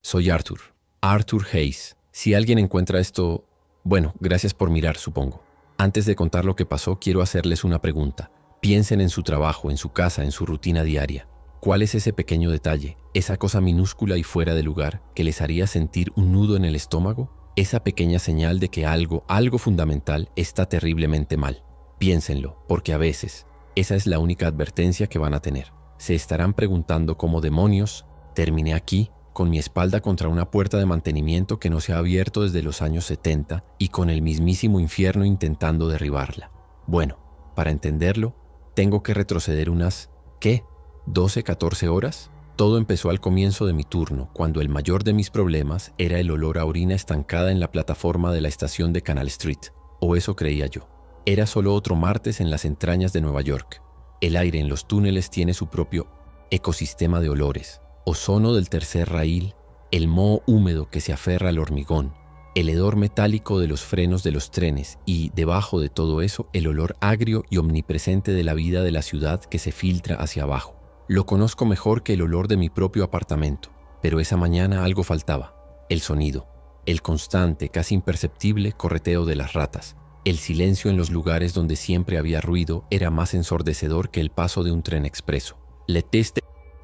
Soy Arthur. Arthur Hayes. Si alguien encuentra esto... Bueno, gracias por mirar, supongo. Antes de contar lo que pasó, quiero hacerles una pregunta. Piensen en su trabajo, en su casa, en su rutina diaria. ¿Cuál es ese pequeño detalle, esa cosa minúscula y fuera de lugar que les haría sentir un nudo en el estómago? Esa pequeña señal de que algo fundamental está terriblemente mal. Piénsenlo, porque a veces esa es la única advertencia que van a tener. Se estarán preguntando cómo demonios terminé aquí, con mi espalda contra una puerta de mantenimiento que no se ha abierto desde los años 70 y con el mismísimo infierno intentando derribarla. Bueno, para entenderlo, tengo que retroceder unas, ¿qué? ¿12, 14 horas? Todo empezó al comienzo de mi turno, cuando el mayor de mis problemas era el olor a orina estancada en la plataforma de la estación de Canal Street, o eso creía yo. Era solo otro martes en las entrañas de Nueva York. El aire en los túneles tiene su propio ecosistema de olores. Ozono del tercer raíl, el moho húmedo que se aferra al hormigón, el hedor metálico de los frenos de los trenes y, debajo de todo eso, el olor agrio y omnipresente de la vida de la ciudad que se filtra hacia abajo. Lo conozco mejor que el olor de mi propio apartamento, pero esa mañana algo faltaba. El sonido, el constante, casi imperceptible correteo de las ratas. El silencio en los lugares donde siempre había ruido era más ensordecedor que el paso de un tren expreso.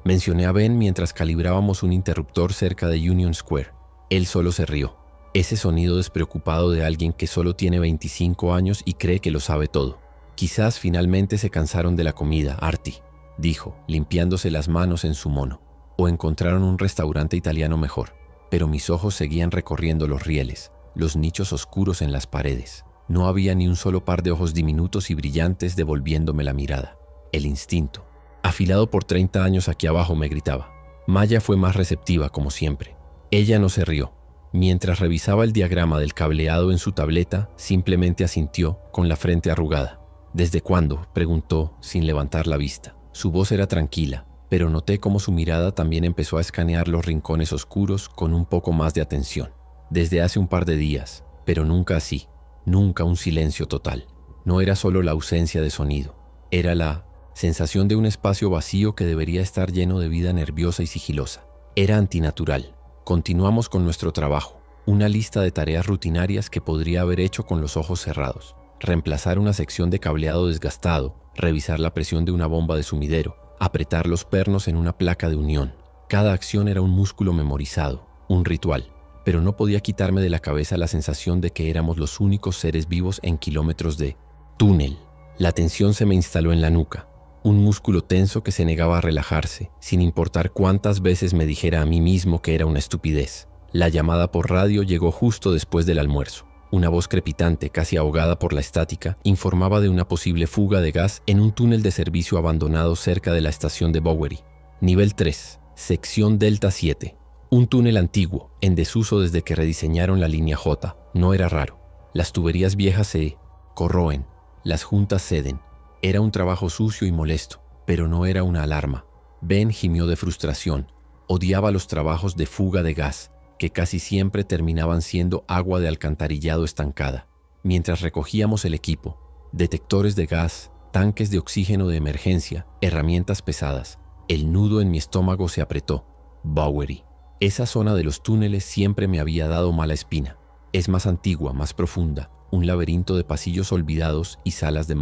Mencioné a Ben mientras calibrábamos un interruptor cerca de Union Square. Él solo se rió. Ese sonido despreocupado de alguien que solo tiene 25 años y cree que lo sabe todo. Quizás finalmente se cansaron de la comida, Artie, dijo, limpiándose las manos en su mono. O encontraron un restaurante italiano mejor. Pero mis ojos seguían recorriendo los rieles, los nichos oscuros en las paredes. No había ni un solo par de ojos diminutos y brillantes devolviéndome la mirada. El instinto. Afilado por 30 años aquí abajo, me gritaba. Maya fue más receptiva, como siempre. Ella no se rió. Mientras revisaba el diagrama del cableado en su tableta, simplemente asintió, con la frente arrugada. ¿Desde cuándo?, preguntó, sin levantar la vista. Su voz era tranquila, pero noté cómo su mirada también empezó a escanear los rincones oscuros con un poco más de atención. Desde hace un par de días, pero nunca así. Nunca un silencio total. No era solo la ausencia de sonido. Era la sensación de un espacio vacío que debería estar lleno de vida nerviosa y sigilosa. Era antinatural. Continuamos con nuestro trabajo. Una lista de tareas rutinarias que podría haber hecho con los ojos cerrados. Reemplazar una sección de cableado desgastado, revisar la presión de una bomba de sumidero, apretar los pernos en una placa de unión. Cada acción era un músculo memorizado, un ritual. Pero no podía quitarme de la cabeza la sensación de que éramos los únicos seres vivos en kilómetros de túnel. La tensión se me instaló en la nuca. Un músculo tenso que se negaba a relajarse, sin importar cuántas veces me dijera a mí mismo que era una estupidez. La llamada por radio llegó justo después del almuerzo. Una voz crepitante, casi ahogada por la estática, informaba de una posible fuga de gas en un túnel de servicio abandonado cerca de la estación de Bowery. Nivel 3, sección Delta 7. Un túnel antiguo, en desuso desde que rediseñaron la línea J. No era raro. Las tuberías viejas se corroen, las juntas ceden. Era un trabajo sucio y molesto, pero no era una alarma. Ben gimió de frustración. Odiaba los trabajos de fuga de gas, que casi siempre terminaban siendo agua de alcantarillado estancada. Mientras recogíamos el equipo, detectores de gas, tanques de oxígeno de emergencia, herramientas pesadas, el nudo en mi estómago se apretó. Bowery. Esa zona de los túneles siempre me había dado mala espina. Es más antigua, más profunda, un laberinto de pasillos olvidados y salas de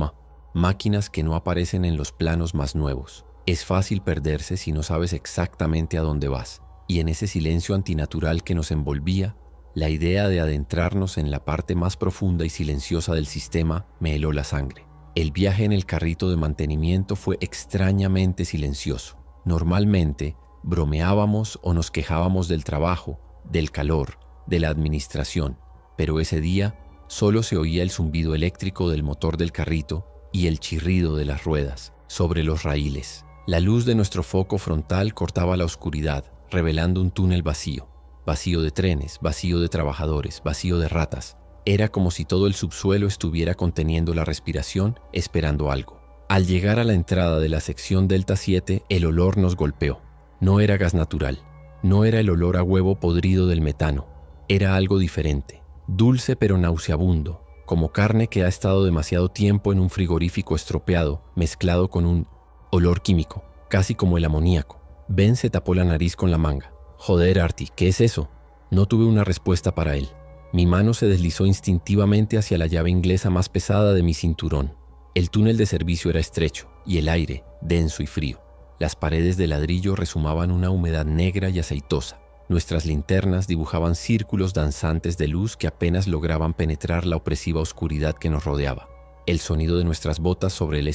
máquinas que no aparecen en los planos más nuevos. Es fácil perderse si no sabes exactamente a dónde vas. Y en ese silencio antinatural que nos envolvía, la idea de adentrarnos en la parte más profunda y silenciosa del sistema me heló la sangre. El viaje en el carrito de mantenimiento fue extrañamente silencioso. Normalmente, bromeábamos o nos quejábamos del trabajo, del calor, de la administración, pero ese día solo se oía el zumbido eléctrico del motor del carrito y el chirrido de las ruedas sobre los raíles. La luz de nuestro foco frontal cortaba la oscuridad, revelando un túnel vacío. Vacío de trenes, vacío de trabajadores, vacío de ratas. Era como si todo el subsuelo estuviera conteniendo la respiración, esperando algo. Al llegar a la entrada de la sección Delta 7, el olor nos golpeó. No era gas natural. No era el olor a huevo podrido del metano. Era algo diferente. Dulce pero nauseabundo, como carne que ha estado demasiado tiempo en un frigorífico estropeado, mezclado con un olor químico, casi como el amoníaco. Ben se tapó la nariz con la manga. Joder, Artie, ¿qué es eso? No tuve una respuesta para él. Mi mano se deslizó instintivamente hacia la llave inglesa más pesada de mi cinturón. El túnel de servicio era estrecho y el aire denso y frío. Las paredes de ladrillo rezumaban una humedad negra y aceitosa. Nuestras linternas dibujaban círculos danzantes de luz que apenas lograban penetrar la opresiva oscuridad que nos rodeaba. El sonido de nuestras botas sobre el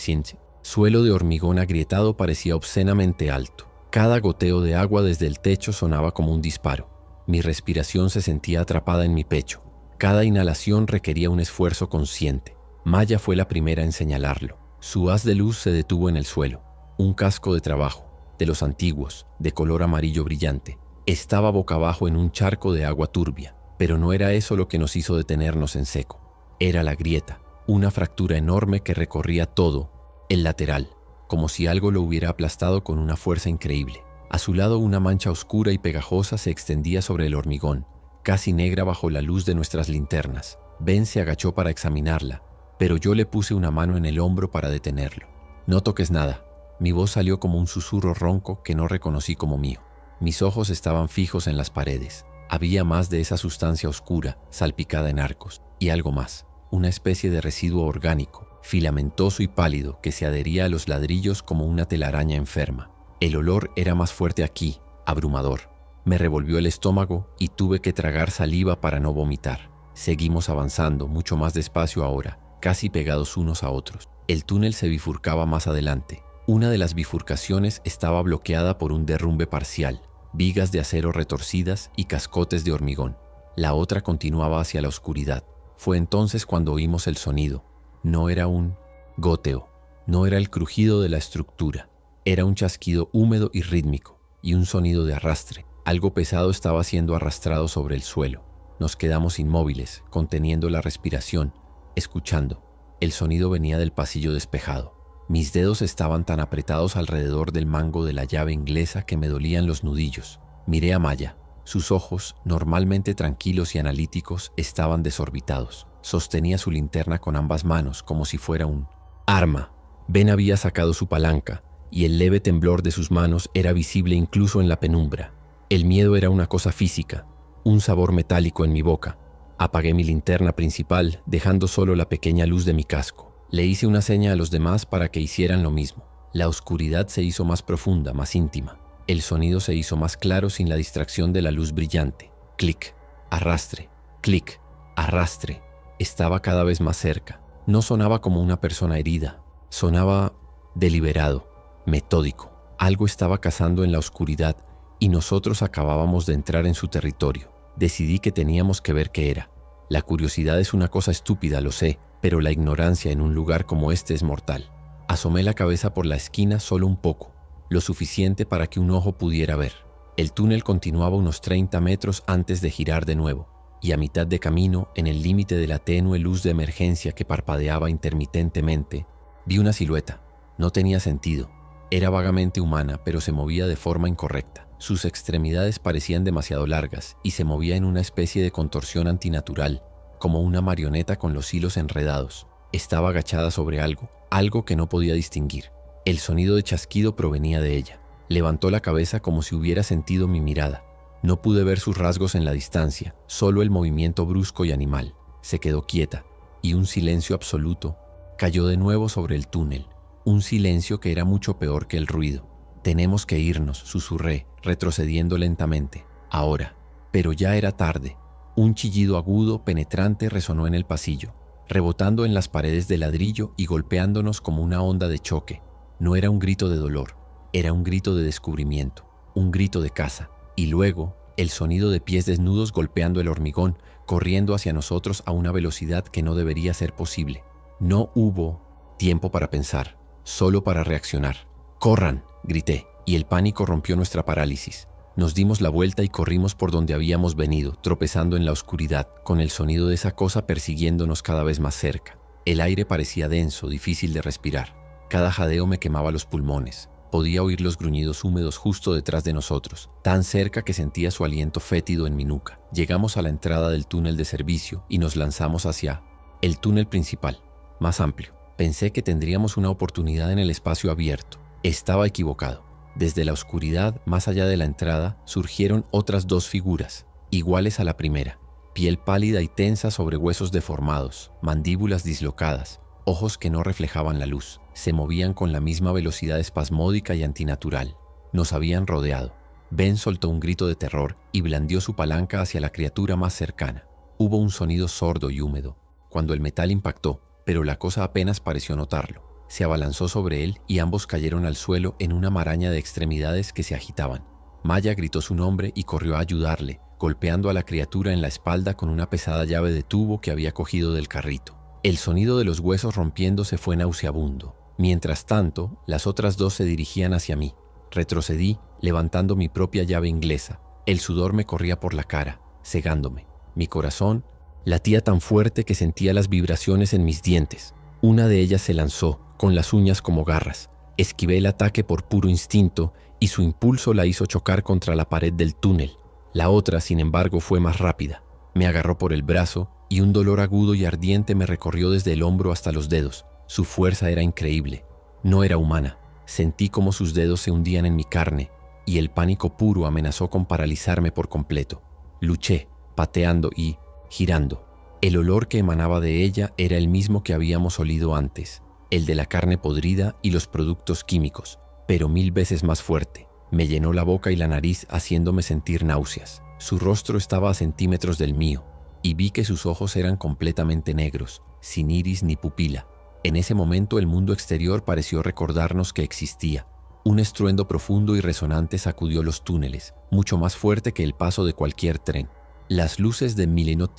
suelo de hormigón agrietado parecía obscenamente alto. Cada goteo de agua desde el techo sonaba como un disparo. Mi respiración se sentía atrapada en mi pecho. Cada inhalación requería un esfuerzo consciente. Maya fue la primera en señalarlo. Su haz de luz se detuvo en el suelo. Un casco de trabajo, de los antiguos, de color amarillo brillante. Estaba boca abajo en un charco de agua turbia, pero no era eso lo que nos hizo detenernos en seco. Era la grieta, una fractura enorme que recorría todo, el lateral, como si algo lo hubiera aplastado con una fuerza increíble. A su lado una mancha oscura y pegajosa se extendía sobre el hormigón, casi negra bajo la luz de nuestras linternas. Ben se agachó para examinarla, pero yo le puse una mano en el hombro para detenerlo. «No toques nada». Mi voz salió como un susurro ronco que no reconocí como mío. Mis ojos estaban fijos en las paredes. Había más de esa sustancia oscura, salpicada en arcos, y algo más, una especie de residuo orgánico, filamentoso y pálido que se adhería a los ladrillos como una telaraña enferma. El olor era más fuerte aquí, abrumador. Me revolvió el estómago y tuve que tragar saliva para no vomitar. Seguimos avanzando, mucho más despacio ahora, casi pegados unos a otros. El túnel se bifurcaba más adelante. Una de las bifurcaciones estaba bloqueada por un derrumbe parcial, vigas de acero retorcidas y cascotes de hormigón. La otra continuaba hacia la oscuridad. Fue entonces cuando oímos el sonido. No era un goteo, no era el crujido de la estructura. Era un chasquido húmedo y rítmico, y un sonido de arrastre. Algo pesado estaba siendo arrastrado sobre el suelo. Nos quedamos inmóviles, conteniendo la respiración, escuchando. El sonido venía del pasillo despejado. Mis dedos estaban tan apretados alrededor del mango de la llave inglesa que me dolían los nudillos. Miré a Maya. Sus ojos, normalmente tranquilos y analíticos, estaban desorbitados. Sostenía su linterna con ambas manos, como si fuera un arma. Ben había sacado su palanca, y el leve temblor de sus manos era visible incluso en la penumbra. El miedo era una cosa física, un sabor metálico en mi boca. Apagué mi linterna principal, dejando solo la pequeña luz de mi casco. Le hice una seña a los demás para que hicieran lo mismo. La oscuridad se hizo más profunda, más íntima. El sonido se hizo más claro sin la distracción de la luz brillante. Clic, arrastre, clic, arrastre. Estaba cada vez más cerca. No sonaba como una persona herida. Sonaba deliberado, metódico. Algo estaba cazando en la oscuridad y nosotros acabábamos de entrar en su territorio. Decidí que teníamos que ver qué era. La curiosidad es una cosa estúpida, lo sé, pero la ignorancia en un lugar como este es mortal. Asomé la cabeza por la esquina solo un poco, lo suficiente para que un ojo pudiera ver. El túnel continuaba unos 30 metros antes de girar de nuevo, y a mitad de camino, en el límite de la tenue luz de emergencia que parpadeaba intermitentemente, vi una silueta. No tenía sentido. Era vagamente humana, pero se movía de forma incorrecta. Sus extremidades parecían demasiado largas y se movía en una especie de contorsión antinatural, como una marioneta con los hilos enredados. Estaba agachada sobre algo que no podía distinguir. El sonido de chasquido provenía de ella. Levantó la cabeza como si hubiera sentido mi mirada. No pude ver sus rasgos en la distancia, solo el movimiento brusco y animal. Se quedó quieta, y un silencio absoluto cayó de nuevo sobre el túnel. Un silencio que era mucho peor que el ruido. «Tenemos que irnos», susurré, retrocediendo lentamente. Ahora. Pero ya era tarde. Un chillido agudo, penetrante, resonó en el pasillo, rebotando en las paredes de ladrillo y golpeándonos como una onda de choque. No era un grito de dolor, era un grito de descubrimiento, un grito de caza. Y luego, el sonido de pies desnudos golpeando el hormigón, corriendo hacia nosotros a una velocidad que no debería ser posible. No hubo tiempo para pensar, solo para reaccionar. «¡Corran!», grité, y el pánico rompió nuestra parálisis. Nos dimos la vuelta y corrimos por donde habíamos venido, tropezando en la oscuridad, con el sonido de esa cosa persiguiéndonos cada vez más cerca. El aire parecía denso, difícil de respirar. Cada jadeo me quemaba los pulmones. Podía oír los gruñidos húmedos justo detrás de nosotros, tan cerca que sentía su aliento fétido en mi nuca. Llegamos a la entrada del túnel de servicio y nos lanzamos hacia el túnel principal, más amplio. Pensé que tendríamos una oportunidad en el espacio abierto. Estaba equivocado. Desde la oscuridad, más allá de la entrada, surgieron otras dos figuras, iguales a la primera. Piel pálida y tensa sobre huesos deformados, mandíbulas dislocadas, ojos que no reflejaban la luz. Se movían con la misma velocidad espasmódica y antinatural. Nos habían rodeado. Ben soltó un grito de terror y blandió su palanca hacia la criatura más cercana. Hubo un sonido sordo y húmedo, cuando el metal impactó, pero la cosa apenas pareció notarlo. Se abalanzó sobre él y ambos cayeron al suelo en una maraña de extremidades que se agitaban. Maya gritó su nombre y corrió a ayudarle, golpeando a la criatura en la espalda con una pesada llave de tubo que había cogido del carrito. El sonido de los huesos rompiéndose fue nauseabundo. Mientras tanto, las otras dos se dirigían hacia mí. Retrocedí, levantando mi propia llave inglesa. El sudor me corría por la cara, cegándome. Mi corazón latía tan fuerte que sentía las vibraciones en mis dientes. Una de ellas se lanzó, con las uñas como garras. Esquivé el ataque por puro instinto y su impulso la hizo chocar contra la pared del túnel. La otra, sin embargo, fue más rápida. Me agarró por el brazo y un dolor agudo y ardiente me recorrió desde el hombro hasta los dedos. Su fuerza era increíble. No era humana. Sentí como sus dedos se hundían en mi carne y el pánico puro amenazó con paralizarme por completo. Luché, pateando y girando. El olor que emanaba de ella era el mismo que habíamos olido antes, el de la carne podrida y los productos químicos, pero 1000 veces más fuerte. Me llenó la boca y la nariz haciéndome sentir náuseas. Su rostro estaba a centímetros del mío y vi que sus ojos eran completamente negros, sin iris ni pupila. En ese momento el mundo exterior pareció recordarnos que existía. Un estruendo profundo y resonante sacudió los túneles, mucho más fuerte que el paso de cualquier tren. Las luces de Millennium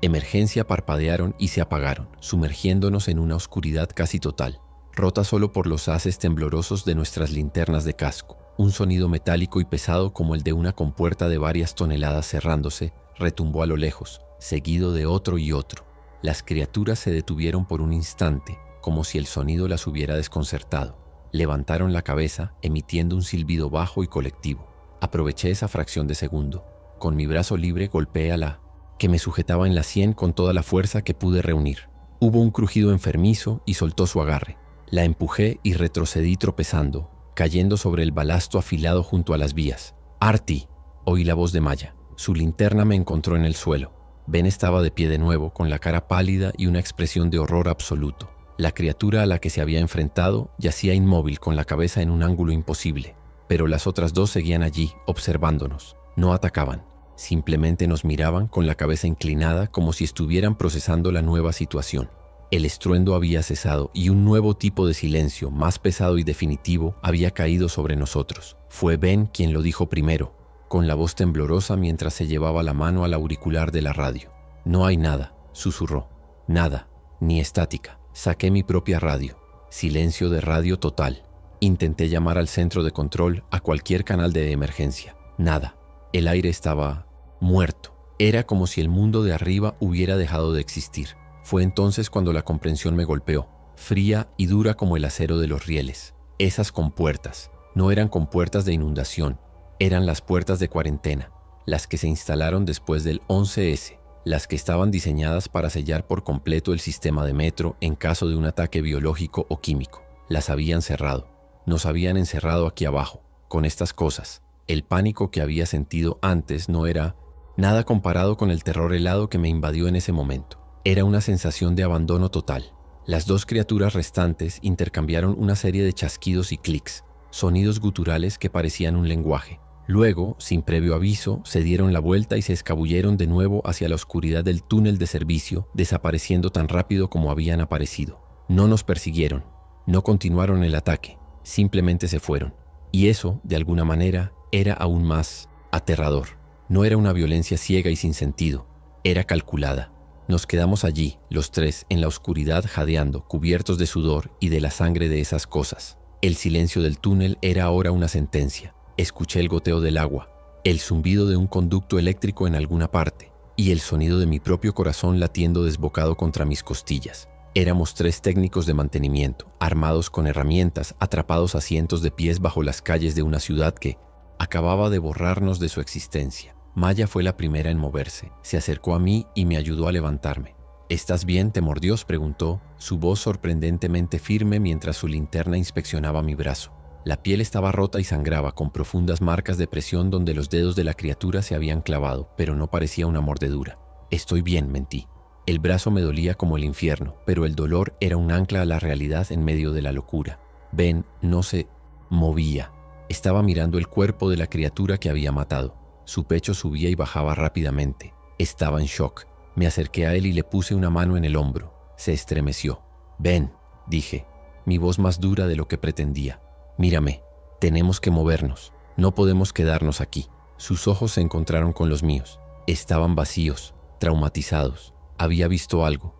Emergencia parpadearon y se apagaron, sumergiéndonos en una oscuridad casi total, rota solo por los haces temblorosos de nuestras linternas de casco. Un sonido metálico y pesado como el de una compuerta de varias toneladas cerrándose retumbó a lo lejos, seguido de otro y otro. Las criaturas se detuvieron por un instante, como si el sonido las hubiera desconcertado. Levantaron la cabeza, emitiendo un silbido bajo y colectivo. Aproveché esa fracción de segundo. Con mi brazo libre golpeé a la que me sujetaba en la sien con toda la fuerza que pude reunir. Hubo un crujido enfermizo y soltó su agarre. La empujé y retrocedí tropezando, cayendo sobre el balasto afilado junto a las vías. «Artie», oí la voz de Maya. Su linterna me encontró en el suelo. Ben estaba de pie de nuevo, con la cara pálida y una expresión de horror absoluto. La criatura a la que se había enfrentado yacía inmóvil con la cabeza en un ángulo imposible, pero las otras dos seguían allí, observándonos. No atacaban. Simplemente nos miraban con la cabeza inclinada como si estuvieran procesando la nueva situación. El estruendo había cesado y un nuevo tipo de silencio, más pesado y definitivo, había caído sobre nosotros. Fue Ben quien lo dijo primero, con la voz temblorosa mientras se llevaba la mano al auricular de la radio. «No hay nada», susurró. «Nada, ni estática». Saqué mi propia radio. Silencio de radio total. Intenté llamar al centro de control, a cualquier canal de emergencia. Nada. El aire estaba muerto. Era como si el mundo de arriba hubiera dejado de existir. Fue entonces cuando la comprensión me golpeó, fría y dura como el acero de los rieles. Esas compuertas no eran compuertas de inundación, eran las puertas de cuarentena, las que se instalaron después del 11S, las que estaban diseñadas para sellar por completo el sistema de metro en caso de un ataque biológico o químico. Las habían cerrado, nos habían encerrado aquí abajo, con estas cosas. El pánico que había sentido antes no era nada comparado con el terror helado que me invadió en ese momento. Era una sensación de abandono total. Las dos criaturas restantes intercambiaron una serie de chasquidos y clics, sonidos guturales que parecían un lenguaje. Luego, sin previo aviso, se dieron la vuelta y se escabulleron de nuevo hacia la oscuridad del túnel de servicio, desapareciendo tan rápido como habían aparecido. No nos persiguieron, no continuaron el ataque, simplemente se fueron. Y eso, de alguna manera, era aún más aterrador. No era una violencia ciega y sin sentido, era calculada. Nos quedamos allí, los tres, en la oscuridad jadeando, cubiertos de sudor y de la sangre de esas cosas. El silencio del túnel era ahora una sentencia. Escuché el goteo del agua, el zumbido de un conducto eléctrico en alguna parte y el sonido de mi propio corazón latiendo desbocado contra mis costillas. Éramos 3 técnicos de mantenimiento, armados con herramientas, atrapados a cientos de pies bajo las calles de una ciudad que acababa de borrarnos de su existencia. Maya fue la primera en moverse. Se acercó a mí y me ayudó a levantarme. «¿Estás bien, temor Dios?», preguntó, su voz sorprendentemente firme mientras su linterna inspeccionaba mi brazo. La piel estaba rota y sangraba, con profundas marcas de presión donde los dedos de la criatura se habían clavado, pero no parecía una mordedura. Estoy bien, mentí. El brazo me dolía como el infierno, pero el dolor era un ancla a la realidad en medio de la locura. Ben no se movía. Estaba mirando el cuerpo de la criatura que había matado. Su pecho subía y bajaba rápidamente. Estaba en shock. Me acerqué a él y le puse una mano en el hombro. Se estremeció. «Ben», dije, mi voz más dura de lo que pretendía. «Mírame, tenemos que movernos. No podemos quedarnos aquí». Sus ojos se encontraron con los míos. Estaban vacíos, traumatizados. Había visto algo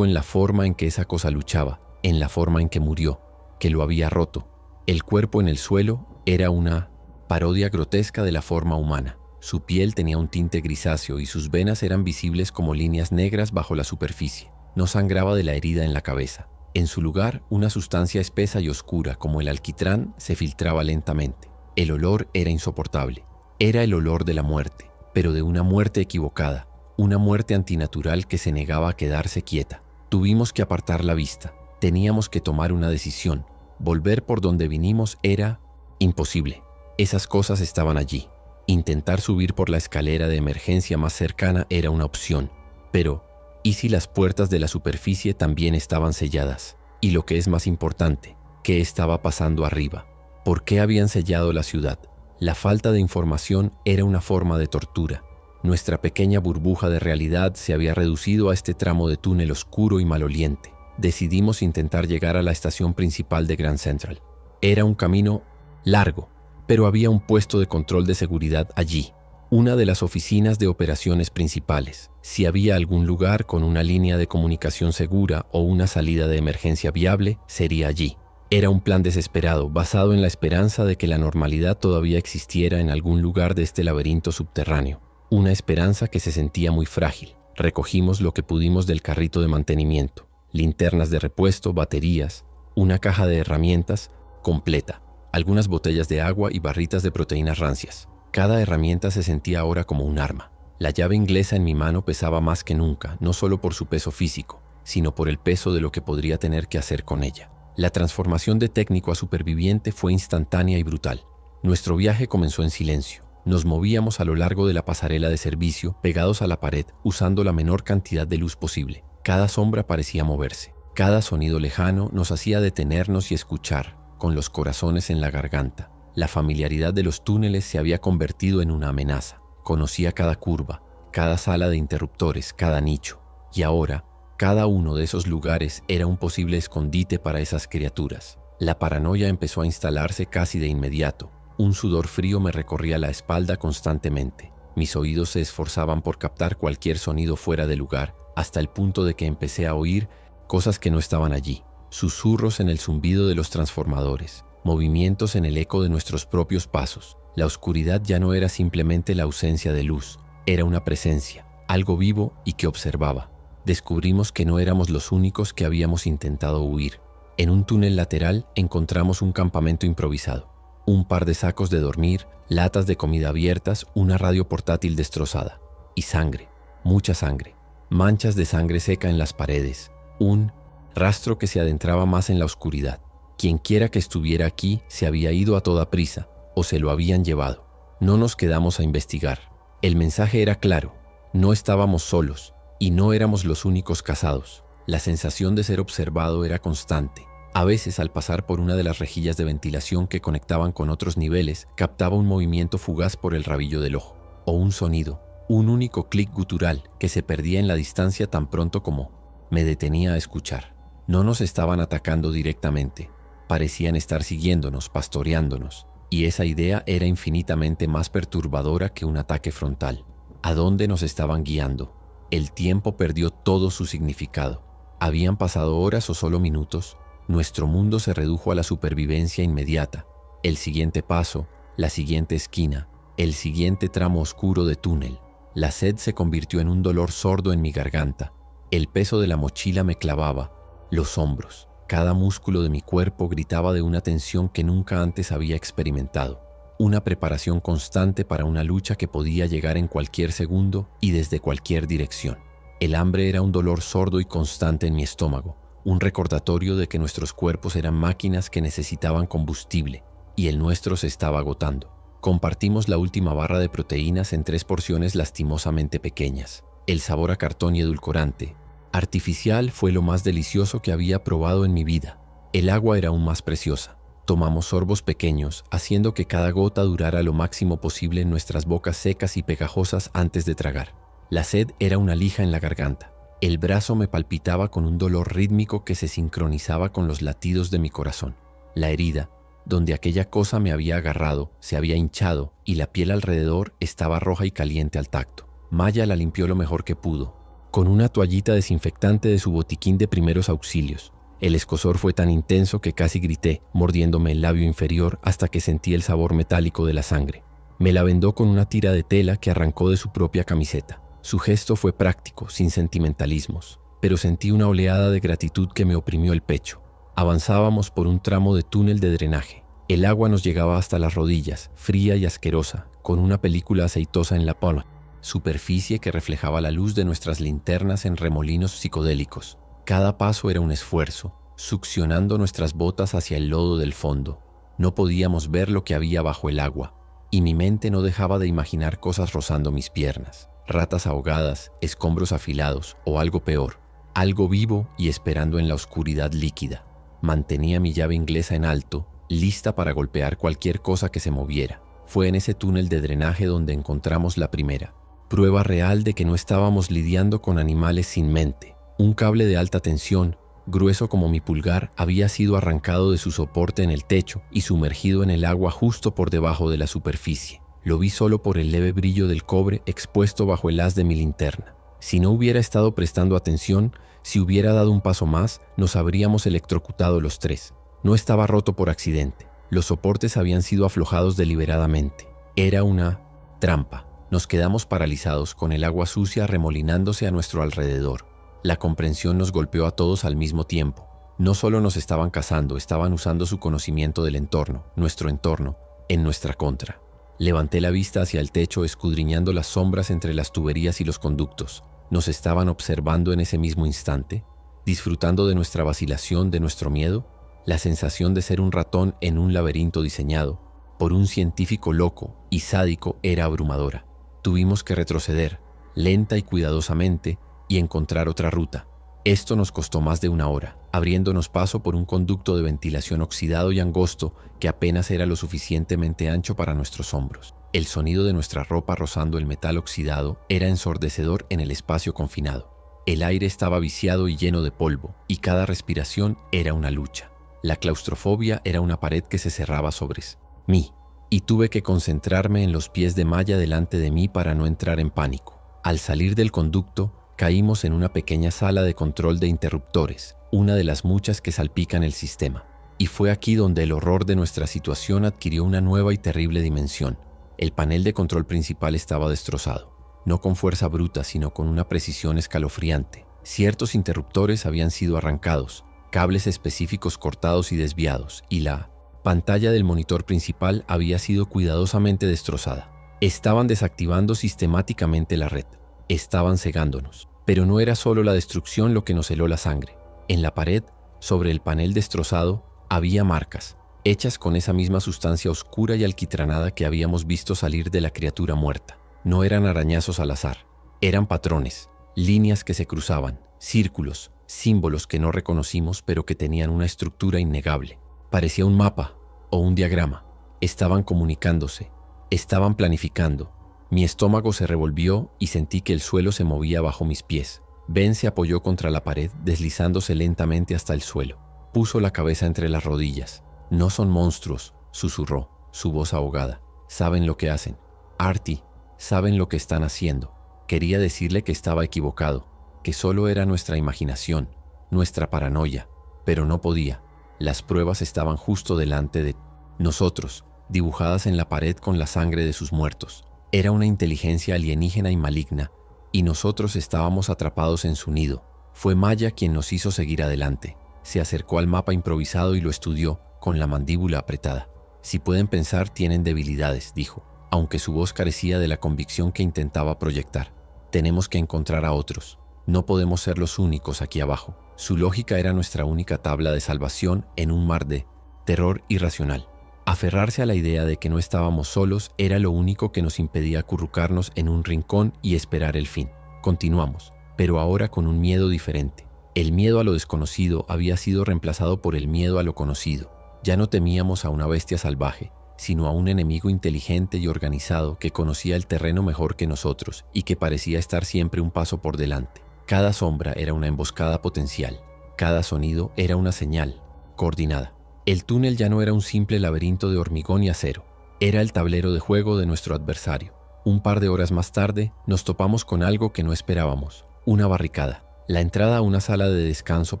en la forma en que esa cosa luchaba, en la forma en que murió, que lo había roto. El cuerpo en el suelo era una parodia grotesca de la forma humana. Su piel tenía un tinte grisáceo y sus venas eran visibles como líneas negras bajo la superficie. No sangraba de la herida en la cabeza. En su lugar, una sustancia espesa y oscura como el alquitrán se filtraba lentamente. El olor era insoportable. Era el olor de la muerte, pero de una muerte equivocada, una muerte antinatural que se negaba a quedarse quieta. Tuvimos que apartar la vista. Teníamos que tomar una decisión. Volver por donde vinimos era imposible. Esas cosas estaban allí. Intentar subir por la escalera de emergencia más cercana era una opción. Pero, ¿y si las puertas de la superficie también estaban selladas? Y lo que es más importante, ¿qué estaba pasando arriba? ¿Por qué habían sellado la ciudad? La falta de información era una forma de tortura. Nuestra pequeña burbuja de realidad se había reducido a este tramo de túnel oscuro y maloliente. Decidimos intentar llegar a la estación principal de Grand Central. Era un camino largo, pero había un puesto de control de seguridad allí, una de las oficinas de operaciones principales. Si había algún lugar con una línea de comunicación segura o una salida de emergencia viable, sería allí. Era un plan desesperado, basado en la esperanza de que la normalidad todavía existiera en algún lugar de este laberinto subterráneo. Una esperanza que se sentía muy frágil. Recogimos lo que pudimos del carrito de mantenimiento. Linternas de repuesto, baterías, una caja de herramientas completa, algunas botellas de agua y barritas de proteínas rancias. Cada herramienta se sentía ahora como un arma. La llave inglesa en mi mano pesaba más que nunca, no solo por su peso físico, sino por el peso de lo que podría tener que hacer con ella. La transformación de técnico a superviviente fue instantánea y brutal. Nuestro viaje comenzó en silencio. Nos movíamos a lo largo de la pasarela de servicio, pegados a la pared, usando la menor cantidad de luz posible. Cada sombra parecía moverse. Cada sonido lejano nos hacía detenernos y escuchar, con los corazones en la garganta. La familiaridad de los túneles se había convertido en una amenaza. Conocía cada curva, cada sala de interruptores, cada nicho. Y ahora, cada uno de esos lugares era un posible escondite para esas criaturas. La paranoia empezó a instalarse casi de inmediato. Un sudor frío me recorría la espalda constantemente. Mis oídos se esforzaban por captar cualquier sonido fuera de lugar, hasta el punto de que empecé a oír cosas que no estaban allí. Susurros en el zumbido de los transformadores, movimientos en el eco de nuestros propios pasos. La oscuridad ya no era simplemente la ausencia de luz, era una presencia, algo vivo y que observaba. Descubrimos que no éramos los únicos que habíamos intentado huir. En un túnel lateral encontramos un campamento improvisado. Un par de sacos de dormir, latas de comida abiertas, una radio portátil destrozada. Y sangre, mucha sangre. Manchas de sangre seca en las paredes. Un rastro que se adentraba más en la oscuridad. Quienquiera que estuviera aquí se había ido a toda prisa o se lo habían llevado. No nos quedamos a investigar. El mensaje era claro. No estábamos solos y no éramos los únicos cazados. La sensación de ser observado era constante. A veces, al pasar por una de las rejillas de ventilación que conectaban con otros niveles, captaba un movimiento fugaz por el rabillo del ojo, o un sonido, un único clic gutural que se perdía en la distancia tan pronto como me detenía a escuchar. No nos estaban atacando directamente, parecían estar siguiéndonos, pastoreándonos, y esa idea era infinitamente más perturbadora que un ataque frontal. ¿A dónde nos estaban guiando? El tiempo perdió todo su significado. Habían pasado horas o solo minutos. Nuestro mundo se redujo a la supervivencia inmediata. El siguiente paso, la siguiente esquina, el siguiente tramo oscuro de túnel. La sed se convirtió en un dolor sordo en mi garganta. El peso de la mochila me clavaba los hombros. Cada músculo de mi cuerpo gritaba de una tensión que nunca antes había experimentado. Una preparación constante para una lucha que podía llegar en cualquier segundo y desde cualquier dirección. El hambre era un dolor sordo y constante en mi estómago. Un recordatorio de que nuestros cuerpos eran máquinas que necesitaban combustible. y el nuestro se estaba agotando. Compartimos la última barra de proteínas en 3 porciones lastimosamente pequeñas. El sabor a cartón y edulcorante artificial fue lo más delicioso que había probado en mi vida. El agua era aún más preciosa. Tomamos sorbos pequeños, haciendo que cada gota durara lo máximo posible en nuestras bocas secas y pegajosas antes de tragar. La sed era una lija en la garganta. El brazo me palpitaba con un dolor rítmico que se sincronizaba con los latidos de mi corazón. La herida, donde aquella cosa me había agarrado, se había hinchado y la piel alrededor estaba roja y caliente al tacto. Maya la limpió lo mejor que pudo, con una toallita desinfectante de su botiquín de primeros auxilios. El escozor fue tan intenso que casi grité, mordiéndome el labio inferior hasta que sentí el sabor metálico de la sangre. Me la vendó con una tira de tela que arrancó de su propia camiseta. Su gesto fue práctico, sin sentimentalismos, pero sentí una oleada de gratitud que me oprimió el pecho. Avanzábamos por un tramo de túnel de drenaje. El agua nos llegaba hasta las rodillas, fría y asquerosa, con una película aceitosa en la palma, superficie que reflejaba la luz de nuestras linternas en remolinos psicodélicos. Cada paso era un esfuerzo, succionando nuestras botas hacia el lodo del fondo. No podíamos ver lo que había bajo el agua, y mi mente no dejaba de imaginar cosas rozando mis piernas. Ratas ahogadas, escombros afilados o algo peor, algo vivo y esperando en la oscuridad líquida. Mantenía mi llave inglesa en alto, lista para golpear cualquier cosa que se moviera. Fue en ese túnel de drenaje donde encontramos la primera prueba real de que no estábamos lidiando con animales sin mente. Un cable de alta tensión, grueso como mi pulgar, había sido arrancado de su soporte en el techo y sumergido en el agua justo por debajo de la superficie. Lo vi solo por el leve brillo del cobre expuesto bajo el haz de mi linterna. Si no hubiera estado prestando atención, si hubiera dado un paso más, nos habríamos electrocutado los tres. No estaba roto por accidente. Los soportes habían sido aflojados deliberadamente. Era una trampa. Nos quedamos paralizados con el agua sucia remolinándose a nuestro alrededor. La comprensión nos golpeó a todos al mismo tiempo. No solo nos estaban cazando, estaban usando su conocimiento del entorno, nuestro entorno, en nuestra contra. Levanté la vista hacia el techo, escudriñando las sombras entre las tuberías y los conductos. ¿Nos estaban observando en ese mismo instante? ¿Disfrutando de nuestra vacilación, de nuestro miedo? La sensación de ser un ratón en un laberinto diseñado por un científico loco y sádico era abrumadora. Tuvimos que retroceder, lenta y cuidadosamente, y encontrar otra ruta. Esto nos costó más de 1 hora, abriéndonos paso por un conducto de ventilación oxidado y angosto que apenas era lo suficientemente ancho para nuestros hombros. El sonido de nuestra ropa rozando el metal oxidado era ensordecedor en el espacio confinado. El aire estaba viciado y lleno de polvo, y cada respiración era una lucha. La claustrofobia era una pared que se cerraba sobre mí, y tuve que concentrarme en los pies de Maya delante de mí para no entrar en pánico. Al salir del conducto, caímos en una pequeña sala de control de interruptores, una de las muchas que salpican el sistema. Y fue aquí donde el horror de nuestra situación adquirió una nueva y terrible dimensión. El panel de control principal estaba destrozado, no con fuerza bruta, sino con una precisión escalofriante. Ciertos interruptores habían sido arrancados, cables específicos cortados y desviados, y la pantalla del monitor principal había sido cuidadosamente destrozada. Estaban desactivando sistemáticamente la red. Estaban cegándonos. Pero no era solo la destrucción lo que nos heló la sangre. En la pared, sobre el panel destrozado, había marcas, hechas con esa misma sustancia oscura y alquitranada que habíamos visto salir de la criatura muerta. No eran arañazos al azar. Eran patrones, líneas que se cruzaban, círculos, símbolos que no reconocimos pero que tenían una estructura innegable. Parecía un mapa o un diagrama. Estaban comunicándose, estaban planificando. Mi estómago se revolvió y sentí que el suelo se movía bajo mis pies. Ben se apoyó contra la pared, deslizándose lentamente hasta el suelo. Puso la cabeza entre las rodillas. «No son monstruos», susurró, su voz ahogada. «Saben lo que hacen. Artie, saben lo que están haciendo». Quería decirle que estaba equivocado, que solo era nuestra imaginación, nuestra paranoia, pero no podía. Las pruebas estaban justo delante de nosotros, dibujadas en la pared con la sangre de sus muertos. Era una inteligencia alienígena y maligna, y nosotros estábamos atrapados en su nido. Fue Maya quien nos hizo seguir adelante. Se acercó al mapa improvisado y lo estudió, con la mandíbula apretada. «Si pueden pensar, tienen debilidades», dijo, aunque su voz carecía de la convicción que intentaba proyectar. «Tenemos que encontrar a otros. No podemos ser los únicos aquí abajo». Su lógica era nuestra única tabla de salvación en un mar de terror irracional. Aferrarse a la idea de que no estábamos solos era lo único que nos impedía acurrucarnos en un rincón y esperar el fin. Continuamos, pero ahora con un miedo diferente. El miedo a lo desconocido había sido reemplazado por el miedo a lo conocido. Ya no temíamos a una bestia salvaje, sino a un enemigo inteligente y organizado que conocía el terreno mejor que nosotros y que parecía estar siempre un paso por delante. Cada sombra era una emboscada potencial. Cada sonido era una señal coordinada. El túnel ya no era un simple laberinto de hormigón y acero. Era el tablero de juego de nuestro adversario. Un par de horas más tarde, nos topamos con algo que no esperábamos: una barricada. La entrada a una sala de descanso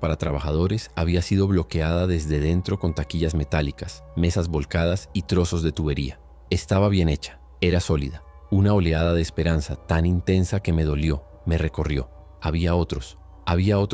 para trabajadores había sido bloqueada desde dentro con taquillas metálicas, mesas volcadas y trozos de tubería. Estaba bien hecha, era sólida. Una oleada de esperanza tan intensa que me dolió, me recorrió. Había otros